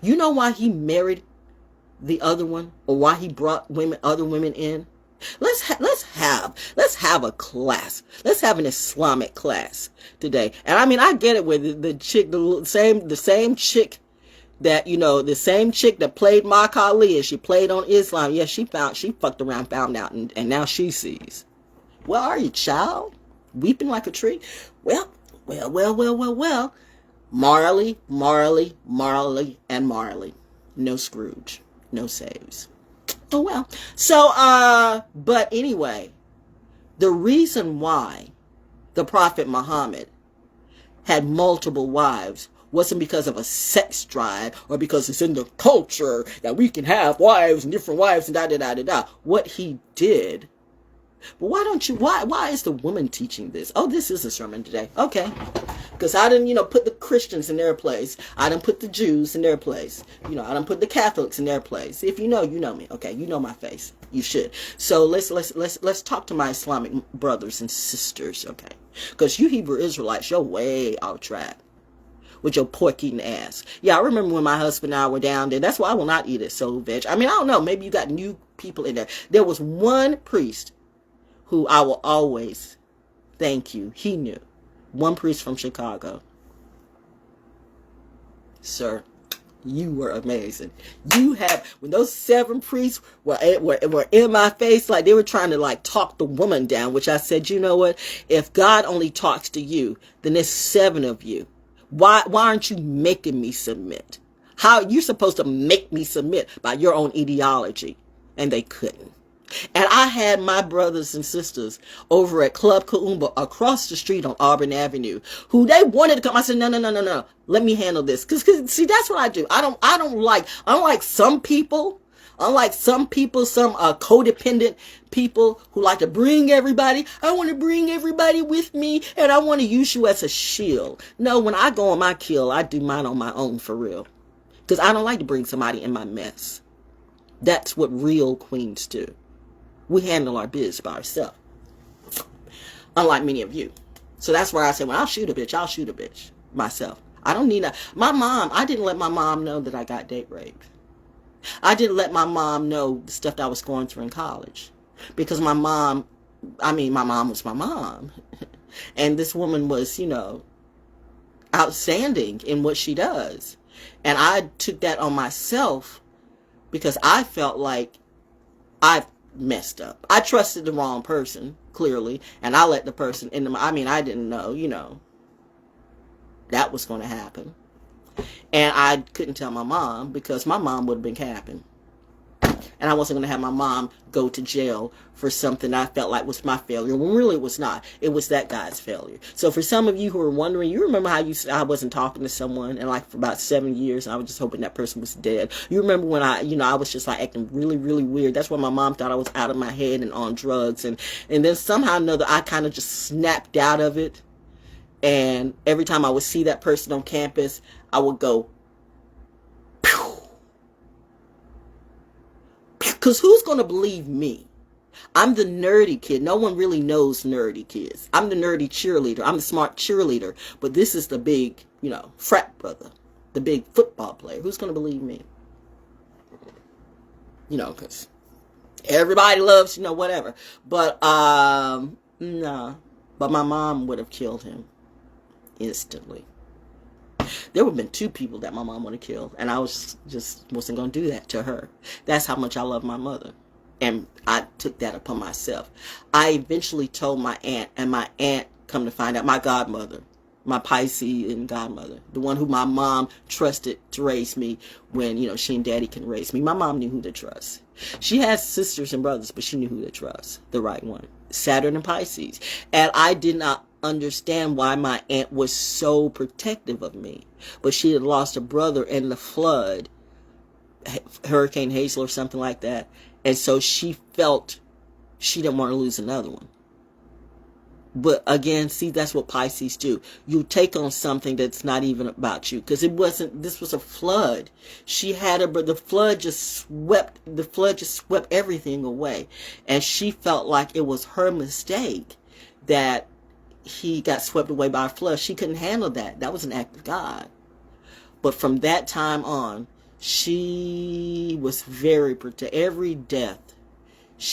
You know why he married the other one, or why he brought other women in? Let's have a class. Let's have an Islamic class today. And I mean, I get it with the chick, the same chick that, the same chick that played Mark Ali, and she played on Islam. Yeah, she fucked around, found out, and now she sees. Well, are you, child? Weeping like a tree? Well. Marley, and Marley. No Scrooge. No saves. Oh, well. So, but anyway, the reason why the Prophet Muhammad had multiple wives wasn't because of a sex drive or because it's in the culture that we can have wives and different wives and da-da-da-da-da. What he did. But why is the woman teaching this? Oh, this is a sermon today. Okay. Because I didn't, put the Christians in their place. I didn't put the Jews in their place. I didn't put the Catholics in their place. If you know, you know me. Okay. You know my face. You should. So let's talk to my Islamic brothers and sisters. Okay. Because you Hebrew Israelites, you're way off track with your pork eating ass. Yeah, I remember when my husband and I were down there. That's why I will not eat it so veg. I mean, I don't know. Maybe you got new people in there. There was one priest who I will always thank you. He knew. One priest from Chicago. Sir, you were amazing. When those 7 priests were in my face, like they were trying to talk the woman down, which I said, you know what? If God only talks to you, then there's 7 of you. Why aren't you making me submit? How you're supposed to make me submit by your own ideology? And they couldn't. And I had my brothers and sisters over at Club Kaumba across the street on Auburn Avenue, who they wanted to come. I said, no. Let me handle this. Cause see, that's what I do. I don't like some people. Unlike some people, some codependent people who like to bring everybody. I want to bring everybody with me, and I want to use you as a shield. No, when I go on my kill, I do mine on my own for real. Because I don't like to bring somebody in my mess. That's what real queens do. We handle our biz by ourselves. Unlike many of you. So that's where I say, when I'll shoot a bitch myself. I don't need I didn't let my mom know that I got date raped. I didn't let my mom know the stuff that I was going through in college. Because my mom was my mom. And this woman was, outstanding in what she does. And I took that on myself because I felt like I messed up. I trusted the wrong person, clearly, and I let the person into I didn't know, that was going to happen. And I couldn't tell my mom because my mom would have been capping. And I wasn't going to have my mom go to jail for something I felt like was my failure, when really it was not. It was that guy's failure. So for some of you who are wondering, you remember how you said I wasn't talking to someone and like for about 7 years, and I was just hoping that person was dead. You remember when I was just like acting really, really weird. That's why my mom thought I was out of my head and on drugs. And then somehow or another, I kind of just snapped out of it. And every time I would see that person on campus, I would go, pew. Because who's going to believe me? I'm the nerdy kid. No one really knows nerdy kids. I'm the nerdy cheerleader. I'm the smart cheerleader. But this is the big, frat brother. The big football player. Who's going to believe me? Because everybody loves, whatever. But, no. But my mom would have killed him instantly. There would have been 2 people that my mom would have killed. And I just wasn't going to do that to her. That's how much I love my mother. And I took that upon myself. I eventually told my aunt, and my aunt, come to find out, my godmother, my Piscean godmother, the one who my mom trusted to raise me when, she and daddy can raise me. My mom knew who to trust. She has sisters and brothers, but she knew who to trust, the right one, Saturn and Pisces. And I did not understand why my aunt was so protective of me. But she had lost a brother in the flood, Hurricane Hazel or something like that. And so she felt she didn't want to lose another one. But again, see, that's what Pisces do. You take on something that's not even about you. Because this was a flood. She had the flood just swept everything away. And she felt like it was her mistake that he got swept away by a flood. She couldn't handle that. That was an act of God. But from that time on, she was very protective. Every death,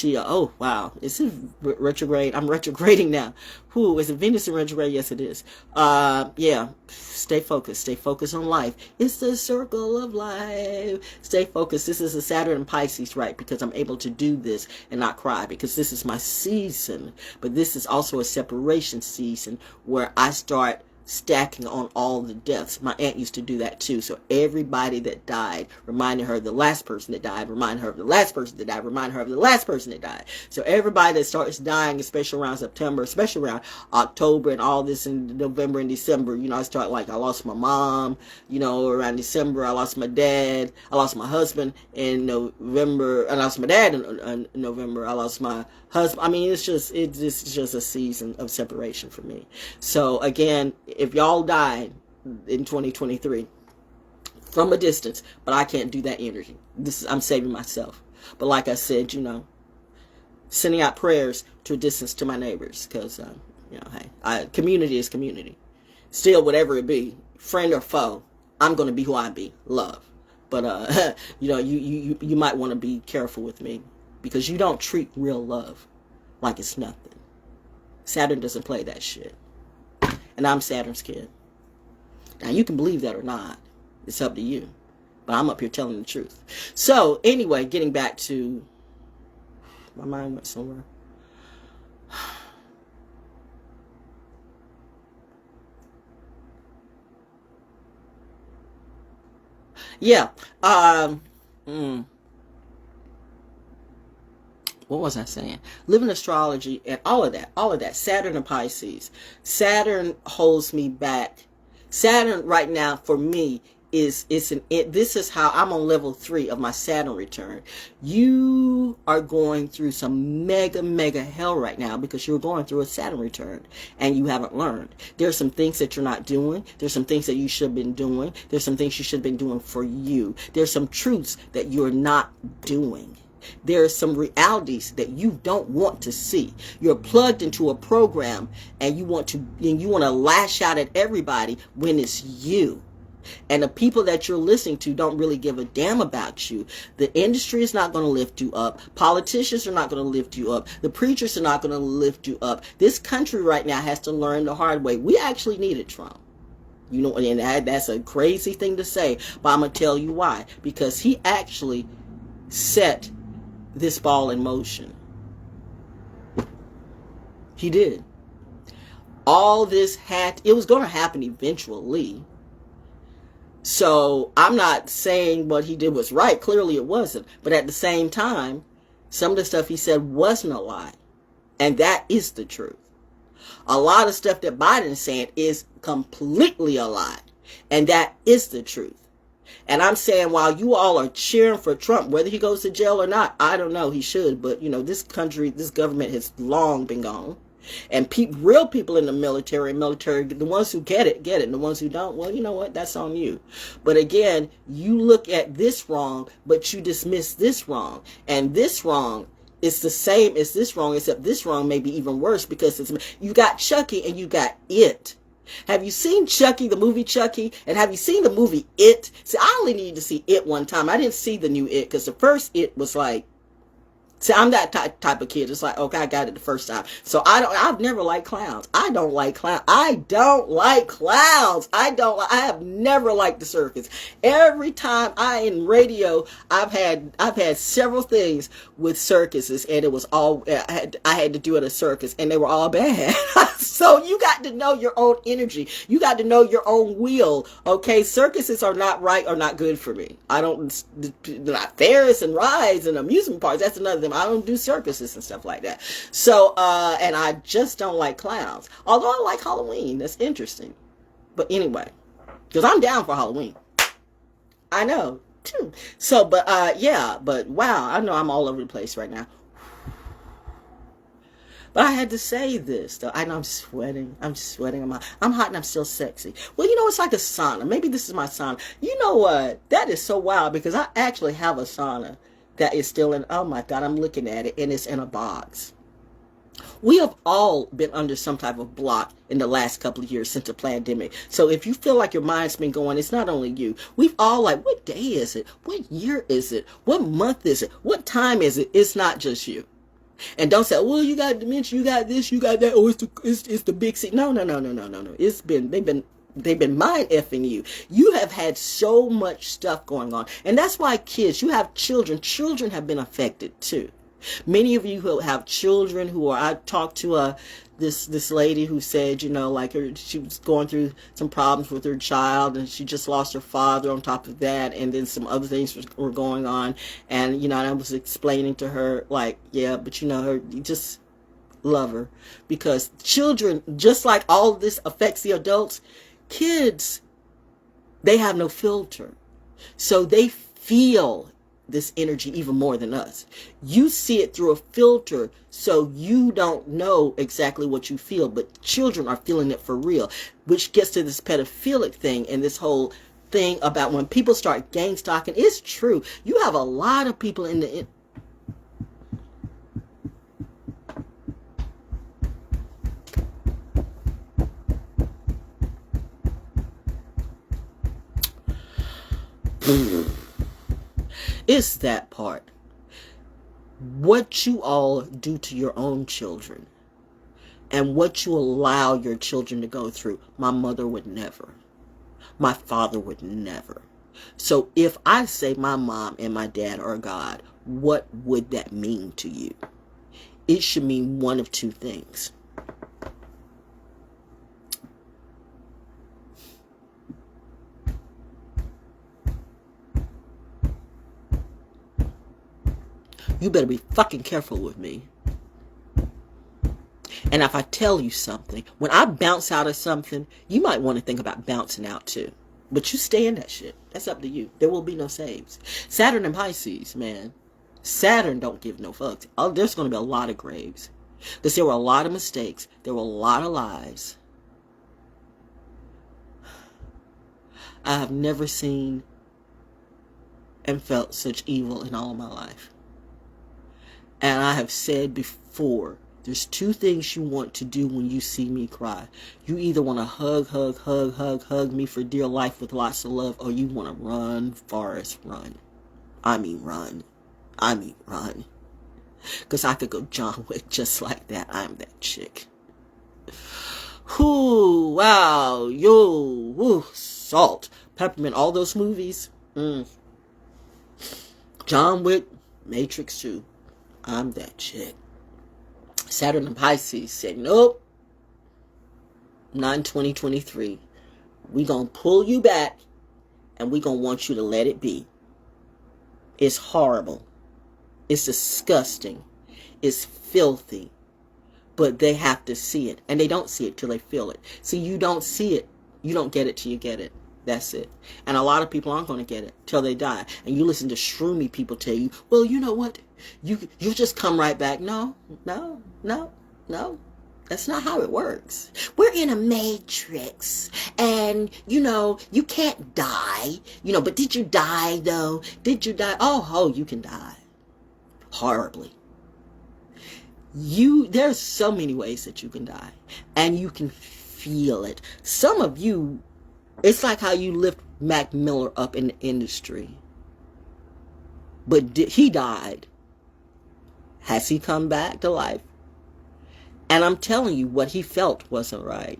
oh wow, is it retrograde? I'm retrograding now. Is it Venus in retrograde? Yes, it is. Yeah, stay focused. Stay focused on life. It's the circle of life. Stay focused. This is a Saturn and Pisces, right? Because I'm able to do this and not cry, because this is my season. But this is also a separation season where I start stacking on all the deaths. My aunt used to do that too. So everybody that died reminded her of the last person that died, reminded her of the last person that died, reminded her of the last person that died. So everybody that starts dying, especially around September, especially around October and all this in November and December, I start like, I lost my mom, around December, I lost my dad, I lost my husband in November, I lost my dad in November, I lost my husband. I mean, it's just a season of separation for me. So again, if y'all died in 2023 from a distance, but I can't do that energy. I'm saving myself. But like I said, sending out prayers to a distance to my neighbors, because hey, community is community. Still, whatever it be, friend or foe, I'm gonna be who I be, love. But you might want to be careful with me, because you don't treat real love like it's nothing. Saturn doesn't play that shit. And I'm Saturn's kid. Now, you can believe that or not. It's up to you. But I'm up here telling the truth. So, anyway, getting back to... My mind went somewhere. Yeah. What was I saying? Living astrology and all of that. Saturn and Pisces. Saturn holds me back. Saturn right now for me this is how I'm on level 3 of my Saturn return. You are going through some mega hell right now because you're going through a Saturn return and you haven't learned. There's some things that you're not doing. There's some things that you should have been doing. There's some things you should have been doing for you. There's some truths that you're not doing. There are some realities that you don't want to see. You're plugged into a program and you want to lash out at everybody when it's you. And the people that you're listening to don't really give a damn about you. The industry is not going to lift you up. Politicians are not going to lift you up. The preachers are not going to lift you up. This country right now has to learn the hard way. We actually needed Trump. And that's a crazy thing to say, but I'm going to tell you why. Because he actually set this ball in motion. He did. All this it was going to happen eventually. So I'm not saying what he did was right. Clearly it wasn't. But at the same time, some of the stuff he said wasn't a lie. And that is the truth. A lot of stuff that Biden is saying is completely a lie. And that is the truth. And I'm saying while you all are cheering for Trump, whether he goes to jail or not, I don't know, he should. But, you know, this country, this government has long been gone. And real people in the military, the ones who get it. And the ones who don't, well, you know what? That's on you. But again, you look at this wrong, but you dismiss this wrong. And this wrong is the same as this wrong, except this wrong may be even worse because you got Chucky and you got It. Have you seen Chucky, the movie Chucky? And have you seen the movie It? See, I only needed to see It one time. I didn't see the new It because the first It was like, see, I'm that type of kid. It's like, okay, I got it the first time. So I've never liked clowns. I don't like clowns. I have never liked the circus. Every time in radio, I've had several things with circuses, and it was all, I had to do at a circus, and they were all bad. So you got to know your own energy. You got to know your own will. Okay, circuses are not right or not good for me. I don't, not fairs and rides and amusement parks. That's another thing. I don't do circuses and stuff like that. So, and I just don't like clowns. Although I like Halloween. That's interesting. But anyway, because I'm down for Halloween. I know, too. So, but, yeah, but wow, I know I'm all over the place right now. But I had to say this, though. I know I'm sweating. I'm hot and I'm still sexy. Well, you know, it's like a sauna. Maybe this is my sauna. You know what? That is so wild because I actually have a sauna that is still in, oh my God, I'm looking at it, and it's in a box. We have all been under some type of block in the last couple of years since the pandemic. So if you feel like your mind's been going, it's not only you. We've all like, what day is it? What year is it? What month is it? What time is it? It's not just you. And don't say, well, you got dementia, you got this, you got that. Oh, it's the big C. No. It's been, they've been mind effing you. You have had so much stuff going on. And that's why kids, you have children have been affected too. Many of you who have children I talked to this lady who said, you know, like she was going through some problems with her child, and she just lost her father on top of that, and then some other things were going on. And, you know, I was explaining to her, like, yeah, but you know, you just love her, because children, just like all of this affects the adults, kids, they have no filter. So they feel this energy even more than us. You see it through a filter, so you don't know exactly what you feel, but children are feeling it for real, which gets to this pedophilic thing and this whole thing about when people start gang stalking. It's true. You have a lot of people in the it's that part. What you all do to your own children and what you allow your children to go through. My mother would never. My father would never. So if I say my mom and my dad are God, what would that mean to you? It should mean one of two things. You better be fucking careful with me. And if I tell you something, when I bounce out of something, you might want to think about bouncing out too. But you stay in that shit. That's up to you. There will be no saves. Saturn and Pisces, man. Saturn don't give no fucks. Oh, there's going to be a lot of graves. Because there were a lot of mistakes. There were a lot of lies. I have never seen and felt such evil in all of my life. And I have said before, there's two things you want to do when you see me cry. You either want to hug me for dear life with lots of love, or you want to run, Forrest, run. I mean run. Because I could go John Wick just like that. I'm that chick. Whoo, wow, yo, woo, salt, peppermint, all those movies. John Wick, Matrix 2. I'm that chick. Saturn and Pisces said, nope, not in 2023. We gonna pull you back and we're going to want you to let it be. It's horrible. It's disgusting. It's filthy. But they have to see it. And they don't see it till they feel it. See, you don't see it. You don't get it till you get it. That's it. And a lot of people aren't going to get it till they die. And you listen to shroomy people tell you, well, you know what? You'll just come right back. No. That's not how it works. We're in a matrix. And, you can't die. But did you die, though? Did you die? Oh, you can die. Horribly. There's so many ways that you can die. And you can feel it. Some of you, it's like how you lift Mac Miller up in the industry. But he died. Has he come back to life? And I'm telling you, what he felt wasn't right.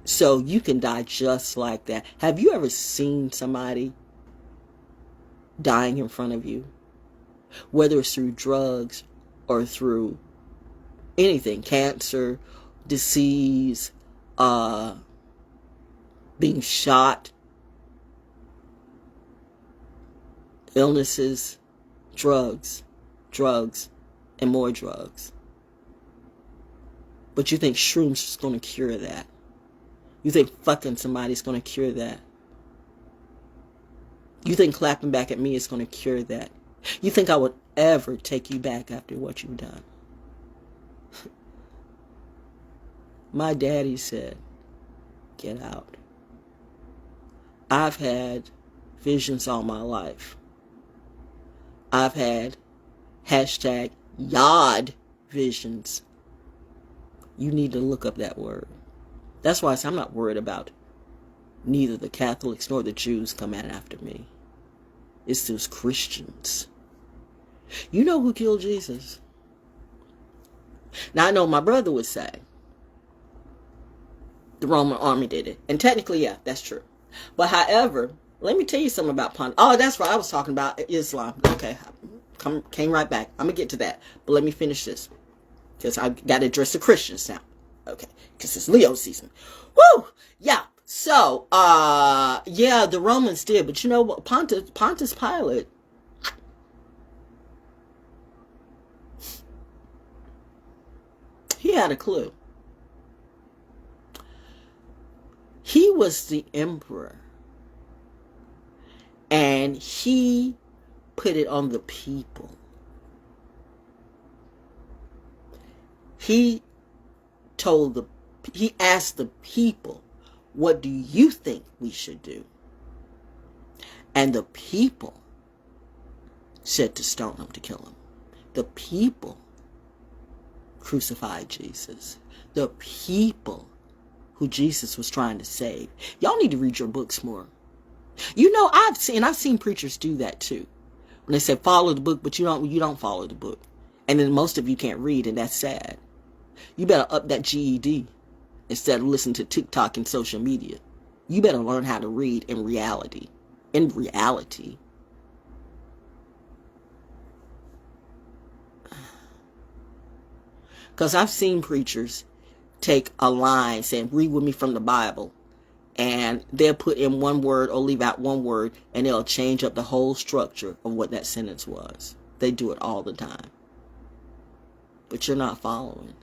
So you can die just like that. Have you ever seen somebody dying in front of you? Whether it's through drugs or through anything, cancer, disease, being shot, illnesses, drugs, and more drugs. But you think shrooms is going to cure that. You think fucking somebody's going to cure that. You think clapping back at me is going to cure that. You think I would ever take you back after what you've done. My daddy said, get out. I've had visions all my life. I've had #yod visions. You need to look up that word. That's why I say I'm not worried about neither the Catholics nor the Jews coming after me. It's those Christians. You know who killed Jesus? Now I know my brother would say the Roman army did it. And technically, yeah, that's true. But however, let me tell you something about Pontius. Oh, that's right. I was talking about Islam. Okay. Came right back. I'm going to get to that. But let me finish this. Because I got to address the Christians now. Okay. Because it's Leo season. Woo! Yeah. So, yeah, the Romans did. But you know what? Pontius Pilate, he had a clue. He was the emperor. And he put it on the people. He asked the people, what do you think we should do? And the people said to stone him, to kill him. The people crucified Jesus. The people who Jesus was trying to save. Y'all need to read your books more. I've seen preachers do that too. When they say follow the book, but you don't follow the book. And then most of you can't read, and that's sad. You better up that GED instead of listening to TikTok and social media. You better learn how to read in reality. In reality. Because I've seen preachers take a line saying, read with me from the Bible. And they'll put in one word or leave out one word, and they'll change up the whole structure of what that sentence was. They do it all the time. But you're not following.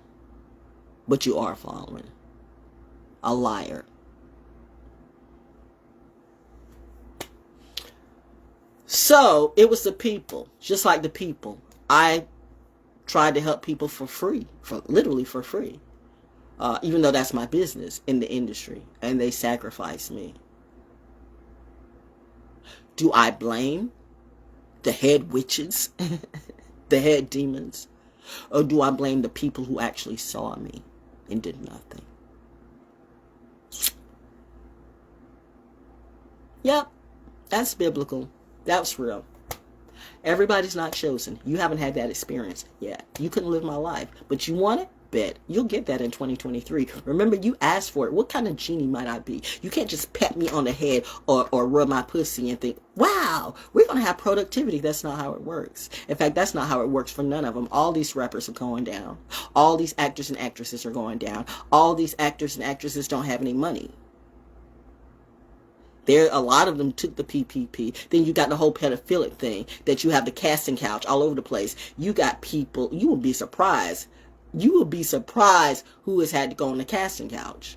But you are following. A liar. So, it was the people. Just like the people. I tried to help people for free. Literally for free. Even though that's my business in the industry. And they sacrificed me. Do I blame the head witches? The head demons? Or do I blame the people who actually saw me and did nothing? Yep, that's biblical. That's real. Everybody's not chosen. You haven't had that experience yet. You couldn't live my life. But you want it? Bet. You'll get that in 2023. Remember, you asked for it. What kind of genie might I be? You can't just pat me on the head or rub my pussy and think, wow, we're going to have productivity. That's not how it works. In fact, that's not how it works for none of them. All these rappers are going down. All these actors and actresses are going down. All these actors and actresses don't have any money. There, a lot of them took the PPP. Then you got the whole pedophilic thing that you have the casting couch all over the place. You got people, you will be surprised. You will be surprised who has had to go on the casting couch.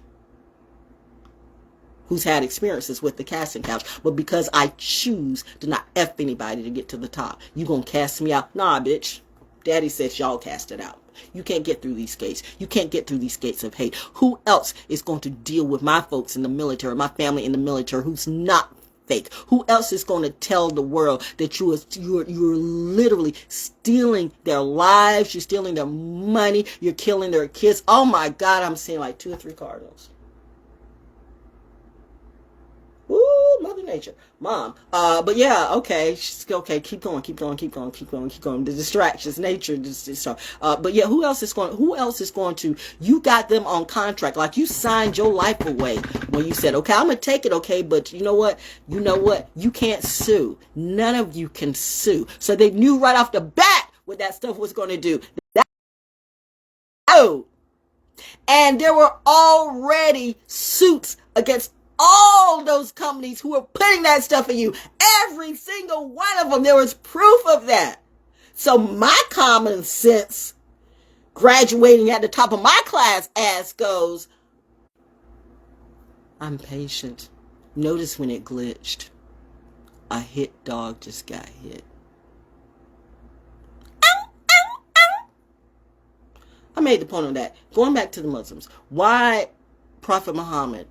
Who's had experiences with the casting couch. But because I choose to not F anybody to get to the top, you gonna cast me out? Nah, bitch. Daddy says y'all cast it out. You can't get through these gates. You can't get through these gates of hate. Who else is going to deal with my folks in the military, my family in the military, who's not fake? Who else is going to tell the world that you're literally stealing their lives, you're stealing their money, you're killing their kids? Oh my God, I'm seeing like 2 or 3 cardinals. Ooh, Mother Nature, Mom. But yeah, okay, okay. Keep going. The distractions, nature. But yeah, who else is going to? You got them on contract, like you signed your life away when you said, okay, I'm gonna take it, okay, but you know what? You can't sue. None of you can sue. So they knew right off the bat what that stuff was going to do. And there were already suits against all those companies who were putting that stuff in you. Every single one of them, there was proof of that. So my common sense, graduating at the top of my class ass goes, I'm patient. Notice when it glitched. A hit dog just got hit. I made the point on that. Going back to the Muslims. Why Prophet Muhammad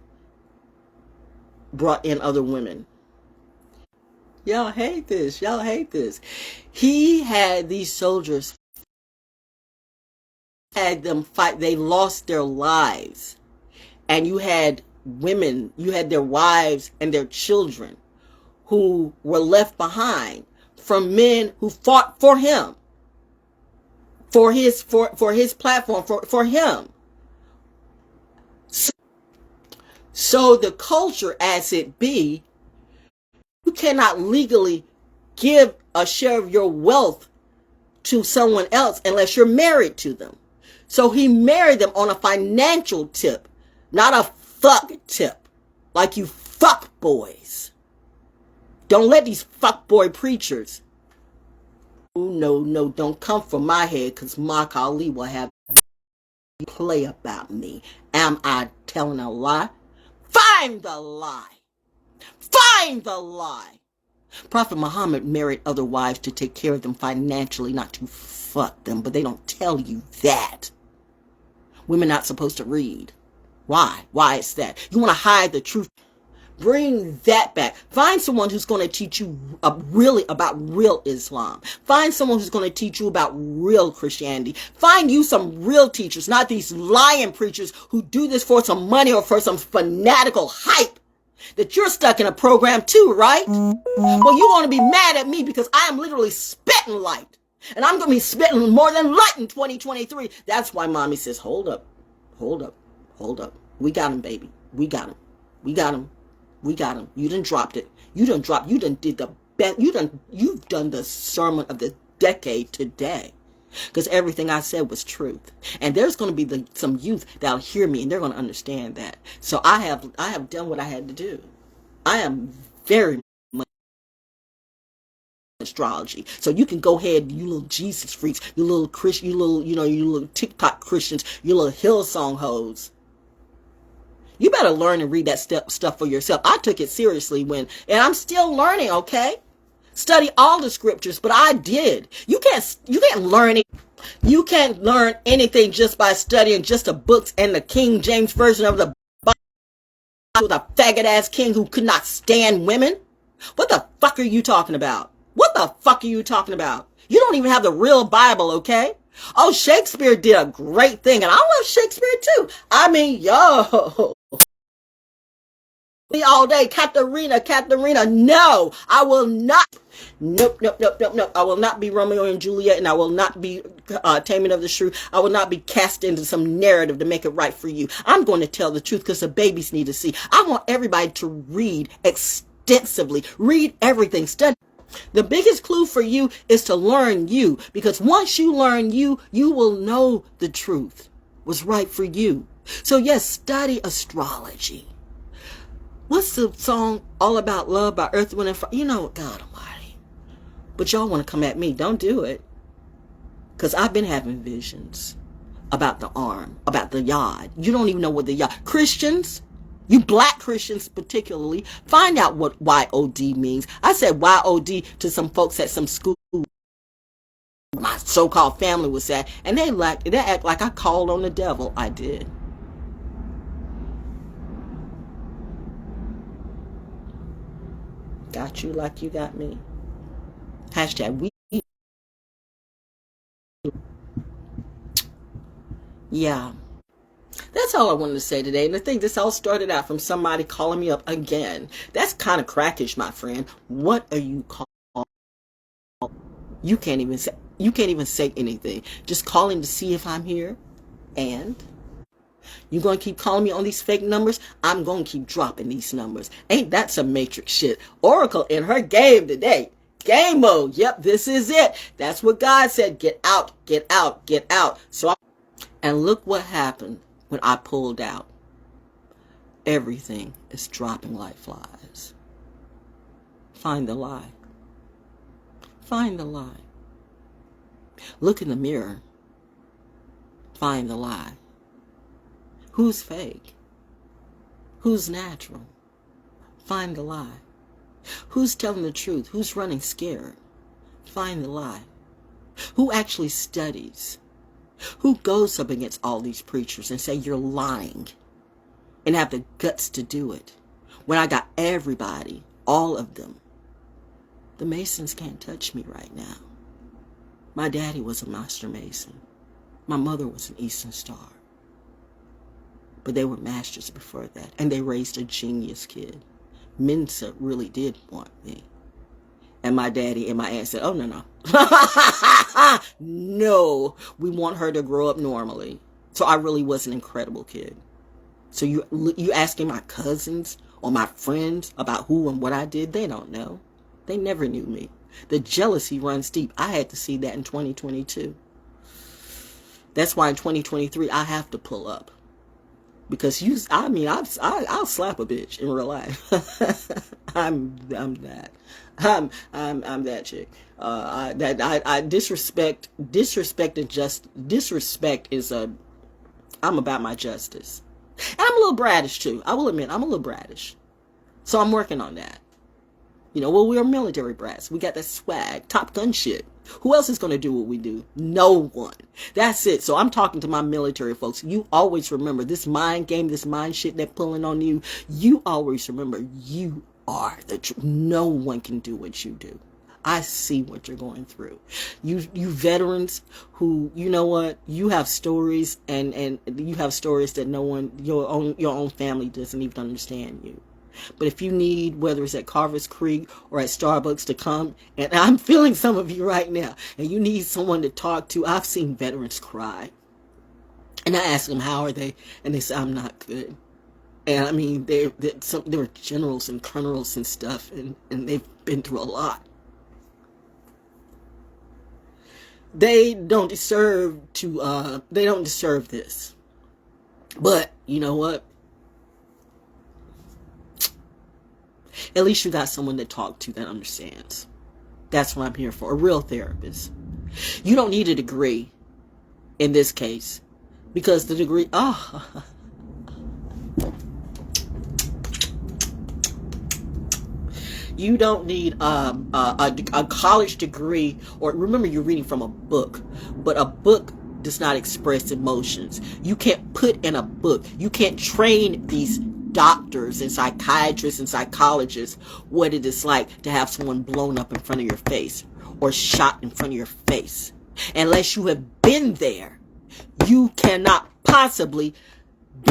brought in other women. Y'all hate this. He had these soldiers, had them fight. They lost their lives. And you had women, you had their wives and their children who were left behind from men who fought for him, for his platform, for him. So the culture as it be, you cannot legally give a share of your wealth to someone else unless you're married to them. So he married them on a financial tip, not a fuck tip, like you fuck boys. Don't let these fuck boy preachers. Oh, no, don't come for my head, because Mark Ali will have you play about me. Am I telling a lie? Find the lie. Find the lie. Prophet Muhammad married other wives to take care of them financially, not to fuck them, but they don't tell you that. Women not supposed to read. Why? Why is that? You want to hide the truth. Bring that back. Find someone who's going to teach you really about real Islam. Find someone who's going to teach you about real Christianity. Find you some real teachers, not these lying preachers who do this for some money or for some fanatical hype that you're stuck in a program too, right? Well, you want to be mad at me because I am literally spitting light. And I'm going to be spitting more than light in 2023. That's why mommy says, hold up. We got him, baby. We got him. You done dropped it. You done did the best. You've done the sermon of the decade today. Because everything I said was truth. And there's going to be some youth that'll hear me and they're going to understand that. So I have done what I had to do. I am very much astrology. So you can go ahead, you little Jesus freaks, you little Christian, you little TikTok Christians, you little Hillsong hoes. You better learn and read that stuff for yourself. I took it seriously and I'm still learning, okay? Study all the scriptures, but I did. You can't learn it. You can't learn anything just by studying just the books and the King James version of the Bible with a faggot ass king who could not stand women. What the fuck are you talking about? You don't even have the real Bible, okay? Oh, Shakespeare did a great thing, and I love Shakespeare too. I mean, yo. All day, Katharina. No, I will not. Nope. I will not be Romeo and Juliet, and I will not be Taming of the Shrew. I will not be cast into some narrative to make it right for you. I'm going to tell the truth because the babies need to see. I want everybody to read extensively. Read everything. Study. The biggest clue for you is to learn you, because once you learn you will know the truth was right for you. So yes, study astrology. What's the song All About Love by Earth, Wind, and Fire? You know, God almighty. But y'all want to come at me. Don't do it. Because I've been having visions about the arm, about the yod. You don't even know what the yod. Christians, you black Christians particularly, find out what YOD means. I said YOD to some folks at some school my so-called family was at, and they act like I called on the devil. I did. Got you like you got me. Hashtag we. Yeah. That's all I wanted to say today. And I think this all started out from somebody calling me up again. That's kind of crackish, my friend. What are you calling? You can't even say anything. Just calling to see if I'm here. And you gonna keep calling me on these fake numbers? I'm gonna keep dropping these numbers. Ain't that some Matrix shit? Oracle in her game today. Game mode. Yep, this is it. That's what God said. Get out, get out, get out. And look what happened when I pulled out. Everything is dropping like flies. Find the lie. Find the lie. Look in the mirror. Find the lie. Who's fake? Who's natural? Find the lie. Who's telling the truth? Who's running scared? Find the lie. Who actually studies? Who goes up against all these preachers and say you're lying and have the guts to do it? When I got everybody, all of them. The Masons can't touch me right now. My daddy was a master Mason. My mother was an Eastern Star. But they were masters before that. And they raised a genius kid. Mensa really did want me. And my daddy and my aunt said, oh, no. No, we want her to grow up normally. So I really was an incredible kid. So you asking my cousins or my friends about who and what I did, they don't know. They never knew me. The jealousy runs deep. I had to see that in 2022. That's why in 2023 I have to pull up. Because I'll slap a bitch in real life. I'm that. I'm that chick. I disrespect is I'm about my justice. And I'm a little bratish too. I will admit I'm a little bratish. So I'm working on that. You know, well, we're military brats. We got that swag, Top Gun shit. Who else is going to do what we do? No one. That's it. So I'm talking to my military folks. You always remember this mind game, this mind shit they're pulling on you. You always remember you are the truth. No one can do what you do. I see what you're going through. You veterans who, you know what, you have stories and you have stories that no one, your own family doesn't even understand you. But if you need, whether it's at Carver's Creek or at Starbucks to come, and I'm feeling some of you right now, and you need someone to talk to, I've seen veterans cry. And I ask them, how are they? And they say, I'm not good. And I mean, they were generals and colonels and stuff, and they've been through a lot. They don't deserve this. But, you know what? At least you got someone to talk to that understands. That's what I'm here for. A real therapist. You don't need a degree in this case. Because the degree... You don't need a college degree, or remember you're reading from a book, but a book does not express emotions. You can't put in a book. You can't train these doctors and psychiatrists and psychologists what it is like to have someone blown up in front of your face or shot in front of your face. Unless you have been there, you cannot possibly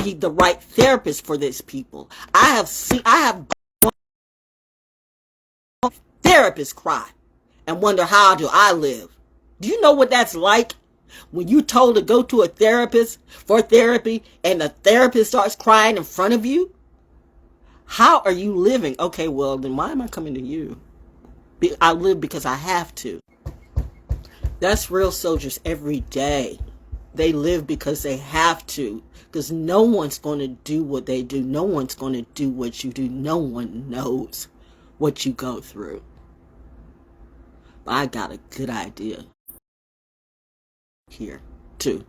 be the right therapist for these people. I have therapists cry and wonder, how do I live? Do you know what that's like? When you told to go to a therapist for therapy and the therapist starts crying in front of you? How are you living? Okay, well, then why am I coming to you? I live because I have to. That's real soldiers every day. They live because they have to. Because no one's going to do what they do. No one's going to do what you do. No one knows what you go through. But I got a good idea here, too.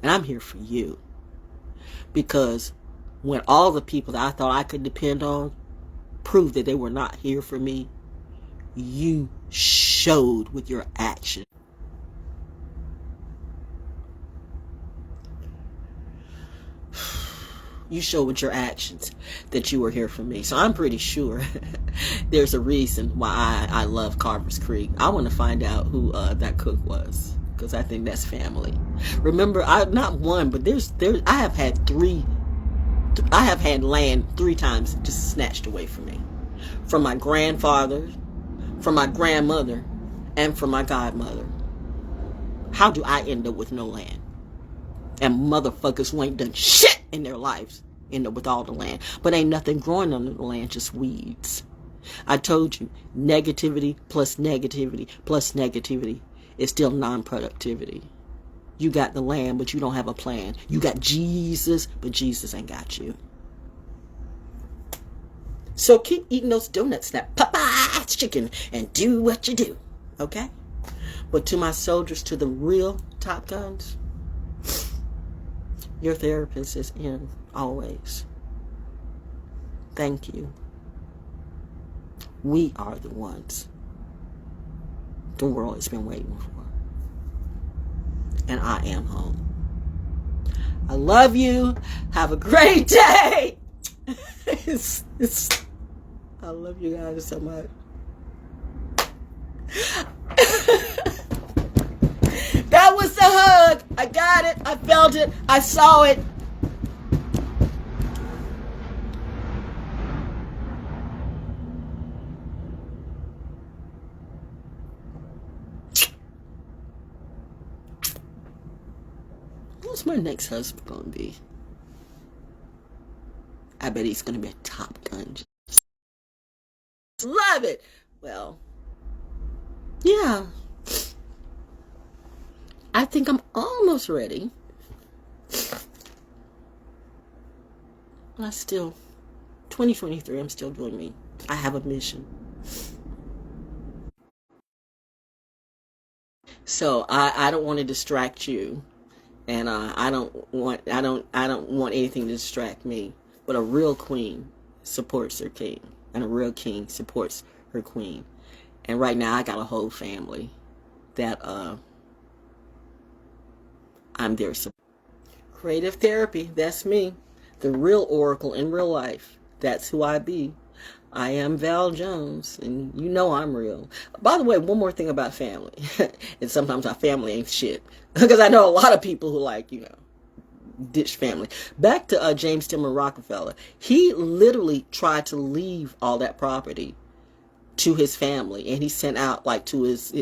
And I'm here for you. Because when all the people that I thought I could depend on proved that they were not here for me, you showed with your action. You show with your actions that you were here for me. So I'm pretty sure there's a reason why I love Carver's Creek. I want to find out who that cook was, because I think that's family. Remember, not one, but I have had land 3 times just snatched away from me. From my grandfather, from my grandmother, and from my godmother. How do I end up with no land? And motherfuckers who ain't done shit in their lives end up with all the land. But ain't nothing growing under the land, just weeds. I told you, negativity plus negativity plus negativity is still non-productivity. You got the land, but you don't have a plan. You got Jesus, but Jesus ain't got you. So keep eating those donuts, that Popeye's chicken, and do what you do, okay? But to my soldiers, to the real Top Guns, your therapist is in always. Thank you. We are the ones the world has been waiting for. And I am home. I love you. Have a great day. I love you guys so much. That was the hug. I got it. I felt it. I saw it. Who's my next husband going to be? I bet he's going to be a Top Gun. Love it. Well, yeah. I think I'm almost ready. I still, 2023, I'm still doing me. I have a mission. So I don't want to distract you, and I don't want anything to distract me. But a real queen supports her king, and a real king supports her queen. And right now, I got a whole family that I'm their support. Creative therapy, that's me. The real oracle in real life. That's who I be. I am Val Jones, and you know I'm real. By the way, one more thing about family. And sometimes our family ain't shit. Because I know a lot of people who ditch family. Back to James Tillman Rockefeller. He literally tried to leave all that property to his family, and he sent out to his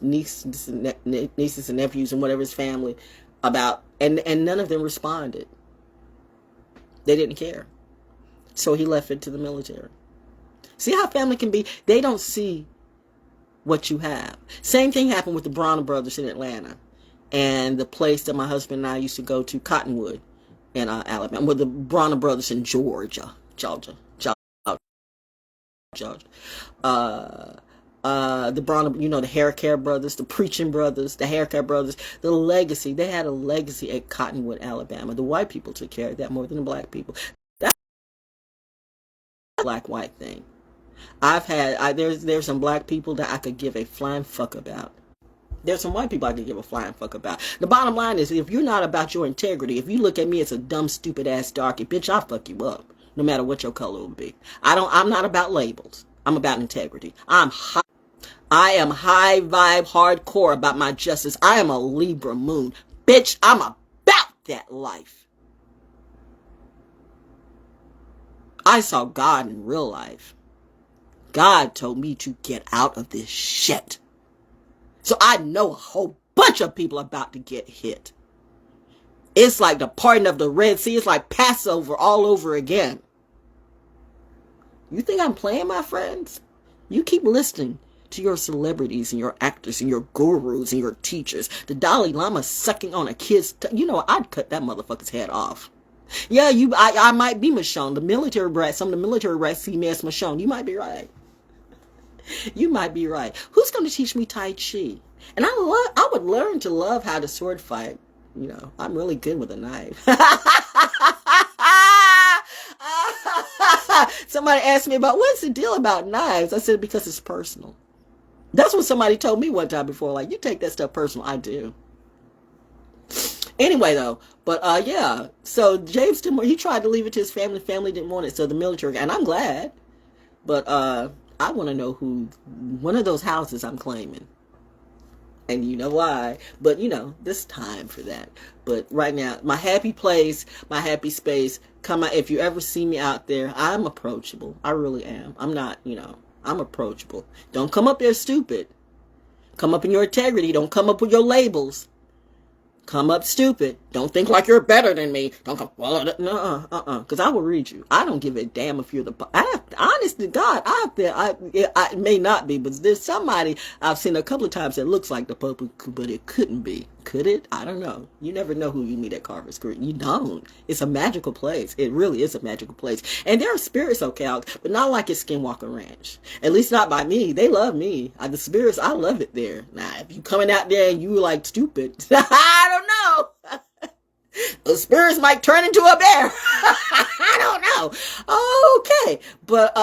nieces and nephews and whatever his family about, and none of them responded. They didn't care. So he left it to the military. See how family can be? They don't see what you have. Same thing happened with the Bronner brothers in Atlanta, and the place that my husband and I used to go to, Cottonwood, in Alabama, with the Bronner brothers in Georgia. The Bronner, the hair care brothers, the preaching brothers, the hair care brothers, the legacy. They had a legacy at Cottonwood, Alabama. The white people took care of that more than the black people. That's a black-white thing. There's some black people that I could give a flying fuck about. There's some white people I could give a flying fuck about. The bottom line is, if you're not about your integrity, if you look at me as a dumb, stupid ass darky, bitch, I'll fuck you up. No matter what your color will be. I'm not about labels. I'm about integrity. I am high vibe, hardcore about my justice. I am a Libra moon. Bitch, I'm about that life. I saw God in real life. God told me to get out of this shit. So I know a whole bunch of people about to get hit. It's like the parting of the Red Sea. It's like Passover all over again. You think I'm playing, my friends? You keep listening to your celebrities and your actors and your gurus and your teachers. The Dalai Lama sucking on a kid's you know, I'd cut that motherfucker's head off. Yeah, I might be Michonne. The military brats, some of the military brats see me as Michonne. You might be right. You might be right. Who's going to teach me Tai Chi? And I would learn to love how to sword fight. You know, I'm really good with a knife. Somebody asked me about, what's the deal about knives? I said, because it's personal. That's what somebody told me one time before. Like, you take that stuff personal. I do. Anyway, though, but yeah. So James Dimore, he tried to leave it to his family. Family didn't want it. So the military, and I'm glad. But I want to know who, one of those houses I'm claiming. And you know why. But, you know, there's time for that. But right now, my happy place, my happy space, come out. If you ever see me out there, I'm approachable. I really am. I'm not, you know, I'm approachable. Don't come up there stupid. Come up in your integrity. Don't come up with your labels. Come up stupid. Don't think like you're better than me. Don't come, well, because I will read you. I don't give a damn if you're the, honest to God, I may not be, but there's somebody I've seen a couple of times that looks like the Pope, but it couldn't be. Could it? I don't know. You never know who you meet at Carver's Creek. You don't. It's a magical place. It really is a magical place. And there are spirits, okay, but not like at Skinwalker Ranch. At least not by me. They love me. The spirits, I love it there. Now, if you coming out there and you like stupid, I don't know. The spirits might turn into a bear. I don't know. Okay. But,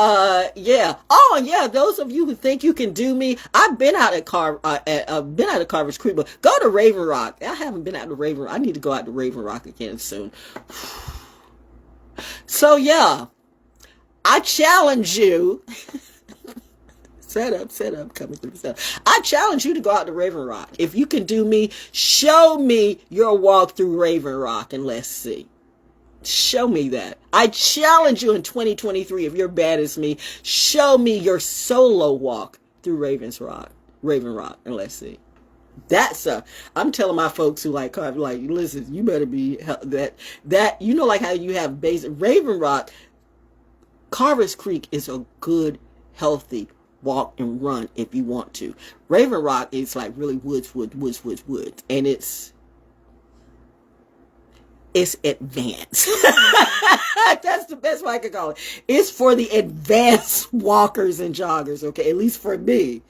yeah. Oh, yeah. Those of you who think you can do me, I've been out at Carver's Creek, but go to Raven Rock. I haven't been out to Raven Rock. I need to go out to Raven Rock again soon. So, yeah. I challenge you. Set up, coming through the stuff. I challenge you to go out to Raven Rock. If you can do me, show me your walk through Raven Rock and let's see. Show me that. I challenge you in 2023, if you're bad as me, show me your solo walk through Raven Rock, and let's see. I'm telling my folks who like Carver, like, listen, you better be that, you know, like how you have basic Raven Rock, Carver's Creek is a good, healthy walk and run if you want to. Raven Rock is like really woods. And it's advanced. That's the best way I could call it. It's for the advanced walkers and joggers, okay? At least for me.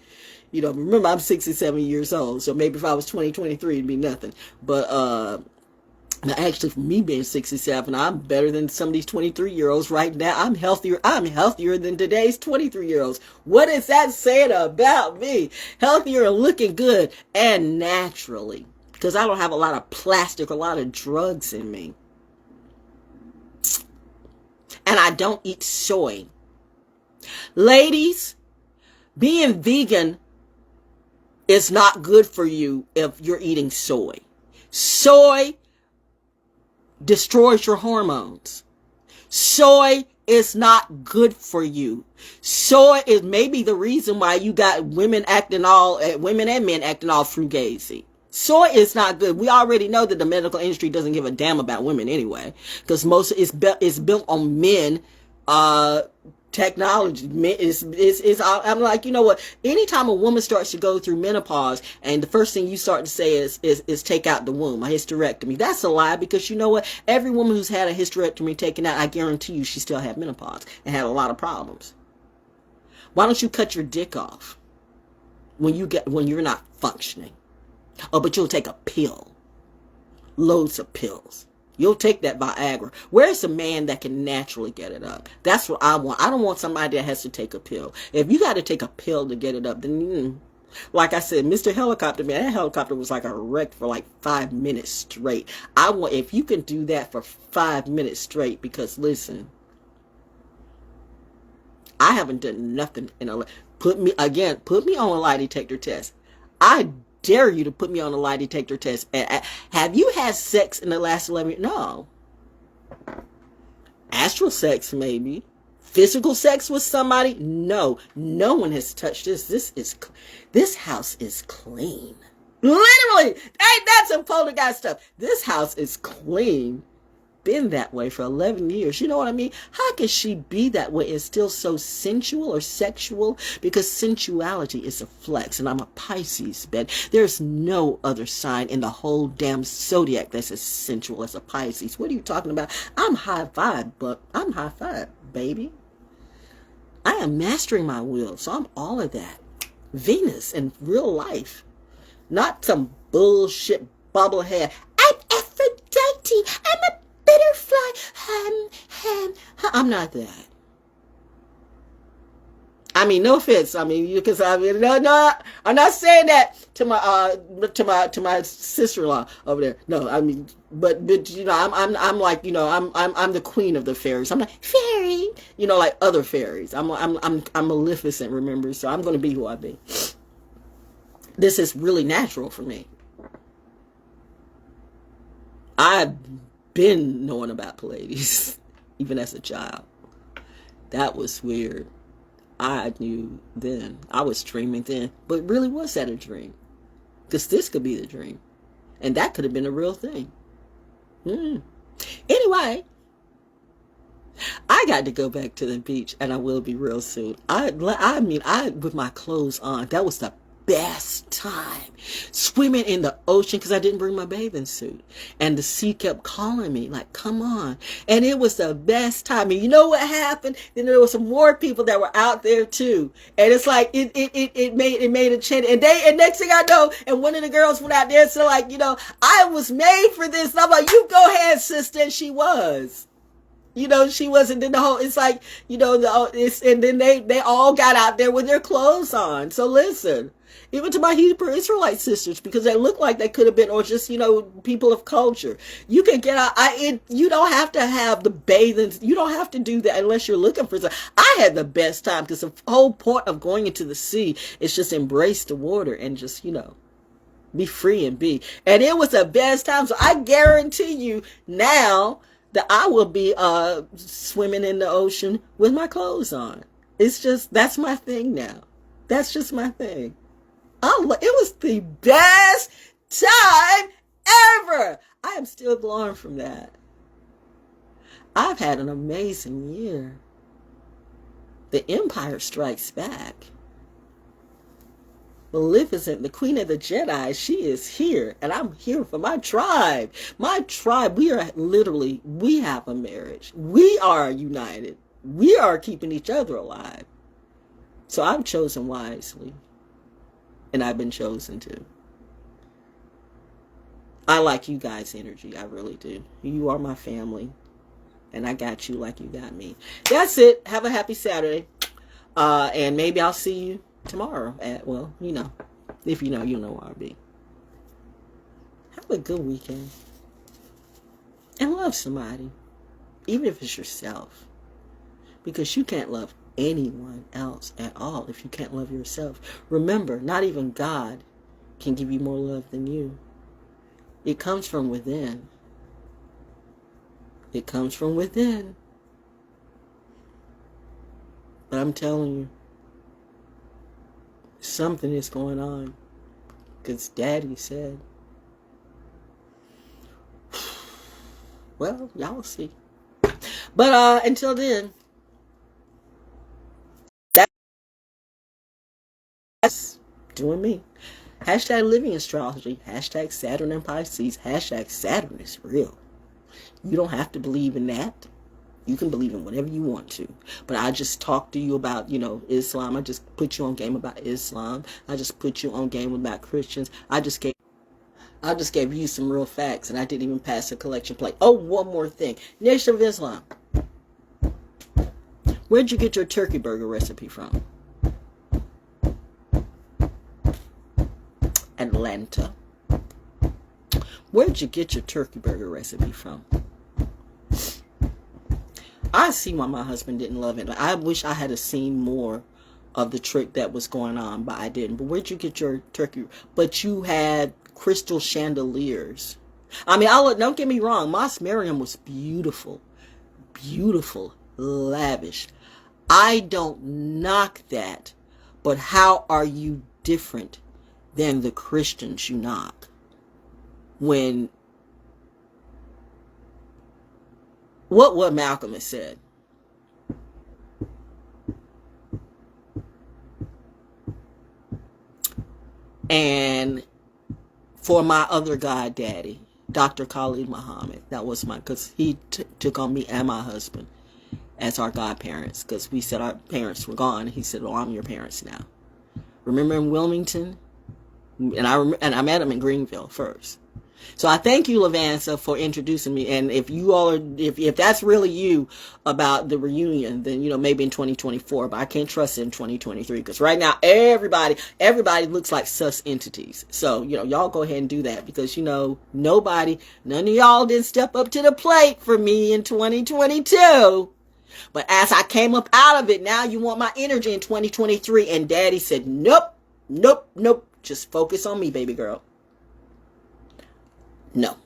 You know, remember I'm 67 years old, so maybe if I was 23, it'd be nothing. But, actually, for me being 67, I'm better than some of these 23-year-olds right now. I'm healthier than today's 23-year-olds. What is that saying about me? Healthier and looking good and naturally. Because I don't have a lot of plastic, a lot of drugs in me. And I don't eat soy. Ladies, being vegan is not good for you if you're eating soy. Soy destroys your hormones. Soy is not good for you. Soy is maybe the reason why you got women and men acting all fugazi. Soy is not good. We already know that the medical industry doesn't give a damn about women anyway, because most it's built on men, technology. I'm like, you know what? Anytime a woman starts to go through menopause, and the first thing you start to say is take out the womb, a hysterectomy. That's a lie, because you know what? Every woman who's had a hysterectomy taken out, I guarantee you, she still had menopause and had a lot of problems. Why don't you cut your dick off when you're not functioning? Oh, but you'll take a pill. Loads of pills. You'll take that Viagra. Where's the man that can naturally get it up? That's what I want. I don't want somebody that has to take a pill. If you got to take a pill to get it up, then, like I said, Mr. Helicopter Man, that helicopter was like a wreck for like 5 minutes straight. If you can do that for 5 minutes straight, because listen, I haven't done nothing put me on a lie detector test. I dare you to put me on a lie detector test. Have you had sex in the last 11 years? No. Astral sex, maybe. Physical sex with somebody? No. No one has touched this. This house is clean. Literally. Ain't that some poltergeist stuff? This house is clean. been that way for 11 years. You know what I mean? How can she be that way and still so sensual or sexual? Because sensuality is a flex, and I'm a Pisces, Ben. There's no other sign in the whole damn zodiac that's as sensual as a Pisces. What are you talking about? I'm high five, but I'm high five, baby. I am mastering my will, so I'm all of that. Venus in real life, not some bullshit bobblehead. I'm Aphrodite. I'm a butterfly. I'm not that. I mean, no offense. I mean, because I mean, no, I'm not saying that to my sister-in-law over there. No, I mean, but you know, I'm like, you know, I'm the queen of the fairies. I'm like fairy, you know, like other fairies. I'm Maleficent, remember? So I'm going to be who I be. This is really natural for me. I've been knowing about Pleiades, even as a child. That was weird. I knew then. I was dreaming then. But really, was that a dream? Because this could be the dream. And that could have been a real thing. Anyway, I got to go back to the beach, and I will be real soon. I mean, with my clothes on, that was the best time swimming in the ocean, because I didn't bring my bathing suit, and the sea kept calling me like, come on. And it was the best time. And you know what happened? Then there were some more people that were out there too, and it's like it made a change. And next thing I know, and one of the girls went out there, so like, you know, I was made for this. And I'm like, you go ahead, sister. And she was. You know, she wasn't in the whole, it's like, you know, and then they all got out there with their clothes on. So listen, even to my Hebrew Israelite sisters, because they look like they could have been, or just, you know, people of culture. You can get out, you don't have to have the bathing, you don't have to do that unless you're looking for something. I had the best time, because the whole point of going into the sea is just embrace the water and just, you know, be free and be. And it was the best time. So I guarantee you now, that I will be swimming in the ocean with my clothes on. It's just, that's my thing now. That's just my thing. It was the best time ever. I am still glowing from that. I've had an amazing year. The Empire Strikes Back. Maleficent, the Queen of the Jedi, she is here, and I'm here for my tribe. My tribe, we have a marriage. We are united. We are keeping each other alive. So I've chosen wisely, and I've been chosen to. I like you guys' energy. I really do. You are my family, and I got you like you got me. That's it. Have a happy Saturday, and maybe I'll see you tomorrow at, well, you know, if you know, you know where I'll be. Have a good weekend. And love somebody. Even if it's yourself. Because you can't love anyone else at all if you can't love yourself. Remember, not even God can give you more love than you. It comes from within. It comes from within. But I'm telling you, something is going on, because Daddy said. Well, y'all see. But until then, that's doing me. Hashtag living astrology. Hashtag Saturn and Pisces. Hashtag Saturn is real. You don't have to believe in that. You can believe in whatever you want to. But I just talked to you about, you know, Islam. I just put you on game about Islam. I just put you on game about Christians. I just gave you some real facts, and I didn't even pass a collection plate. Oh, one more thing. Nation of Islam. Where'd you get your turkey burger recipe from? Atlanta. Where'd you get your turkey burger recipe from? I see why my husband didn't love it. I wish I had seen more of the trick that was going on, but I didn't. But where'd you get your turkey? But you had crystal chandeliers. I mean, don't get me wrong. Mos Maryam was beautiful. Beautiful. Lavish. I don't knock that. But how are you different than the Christians you knock? When what Malcolm has said. And for my other goddaddy, Dr. Khalid Muhammad, that was because he took on me and my husband as our godparents, because we said our parents were gone. He said, "Oh, I'm your parents now." Remember in Wilmington? And I met him in Greenville first. So I thank you, Lavanza, for introducing me. And if you all are, if that's really you about the reunion, then, you know, maybe in 2024, but I can't trust it in 2023, because right now everybody looks like sus entities. So, you know, y'all go ahead and do that, because, you know, none of y'all didn't step up to the plate for me in 2022. But as I came up out of it, now you want my energy in 2023. And Daddy said, nope, nope, nope. Just focus on me, baby girl. No.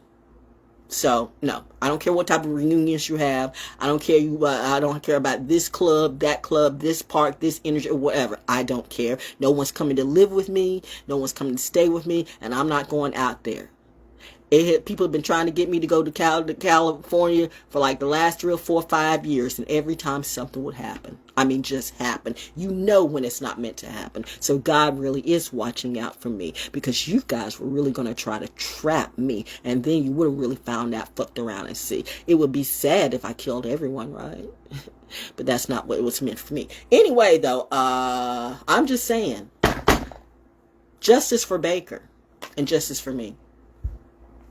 So, no. I don't care what type of reunions you have. I don't care about this club, this park, this energy, or whatever. I don't care. No one's coming to live with me. No one's coming to stay with me. And I'm not going out there. People have been trying to get me to go to California for like the last 3 or 4 or 5 years, and every time something would happen. I mean, just happen. You know when it's not meant to happen. So God really is watching out for me, because you guys were really going to try to trap me, and then you would have really found out, fucked around and see. It would be sad if I killed everyone, right? But that's not what it was meant for me. Anyway, though, I'm just saying, justice for Baker and justice for me.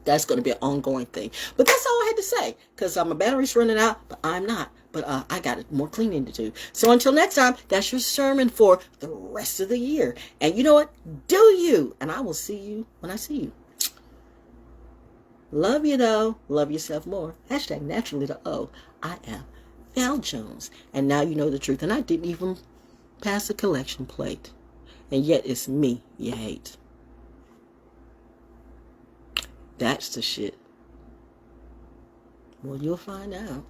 That's going to be an ongoing thing. But that's all I had to say, because my battery's running out, but I'm not. But I got more cleaning to do. So until next time, that's your sermon for the rest of the year. And you know what? Do you. And I will see you when I see you. Love you, though. Love yourself more. Hashtag naturally the O. I am Val Jones. And now you know the truth. And I didn't even pass a collection plate. And yet it's me you hate. That's the shit. Well, you'll find out.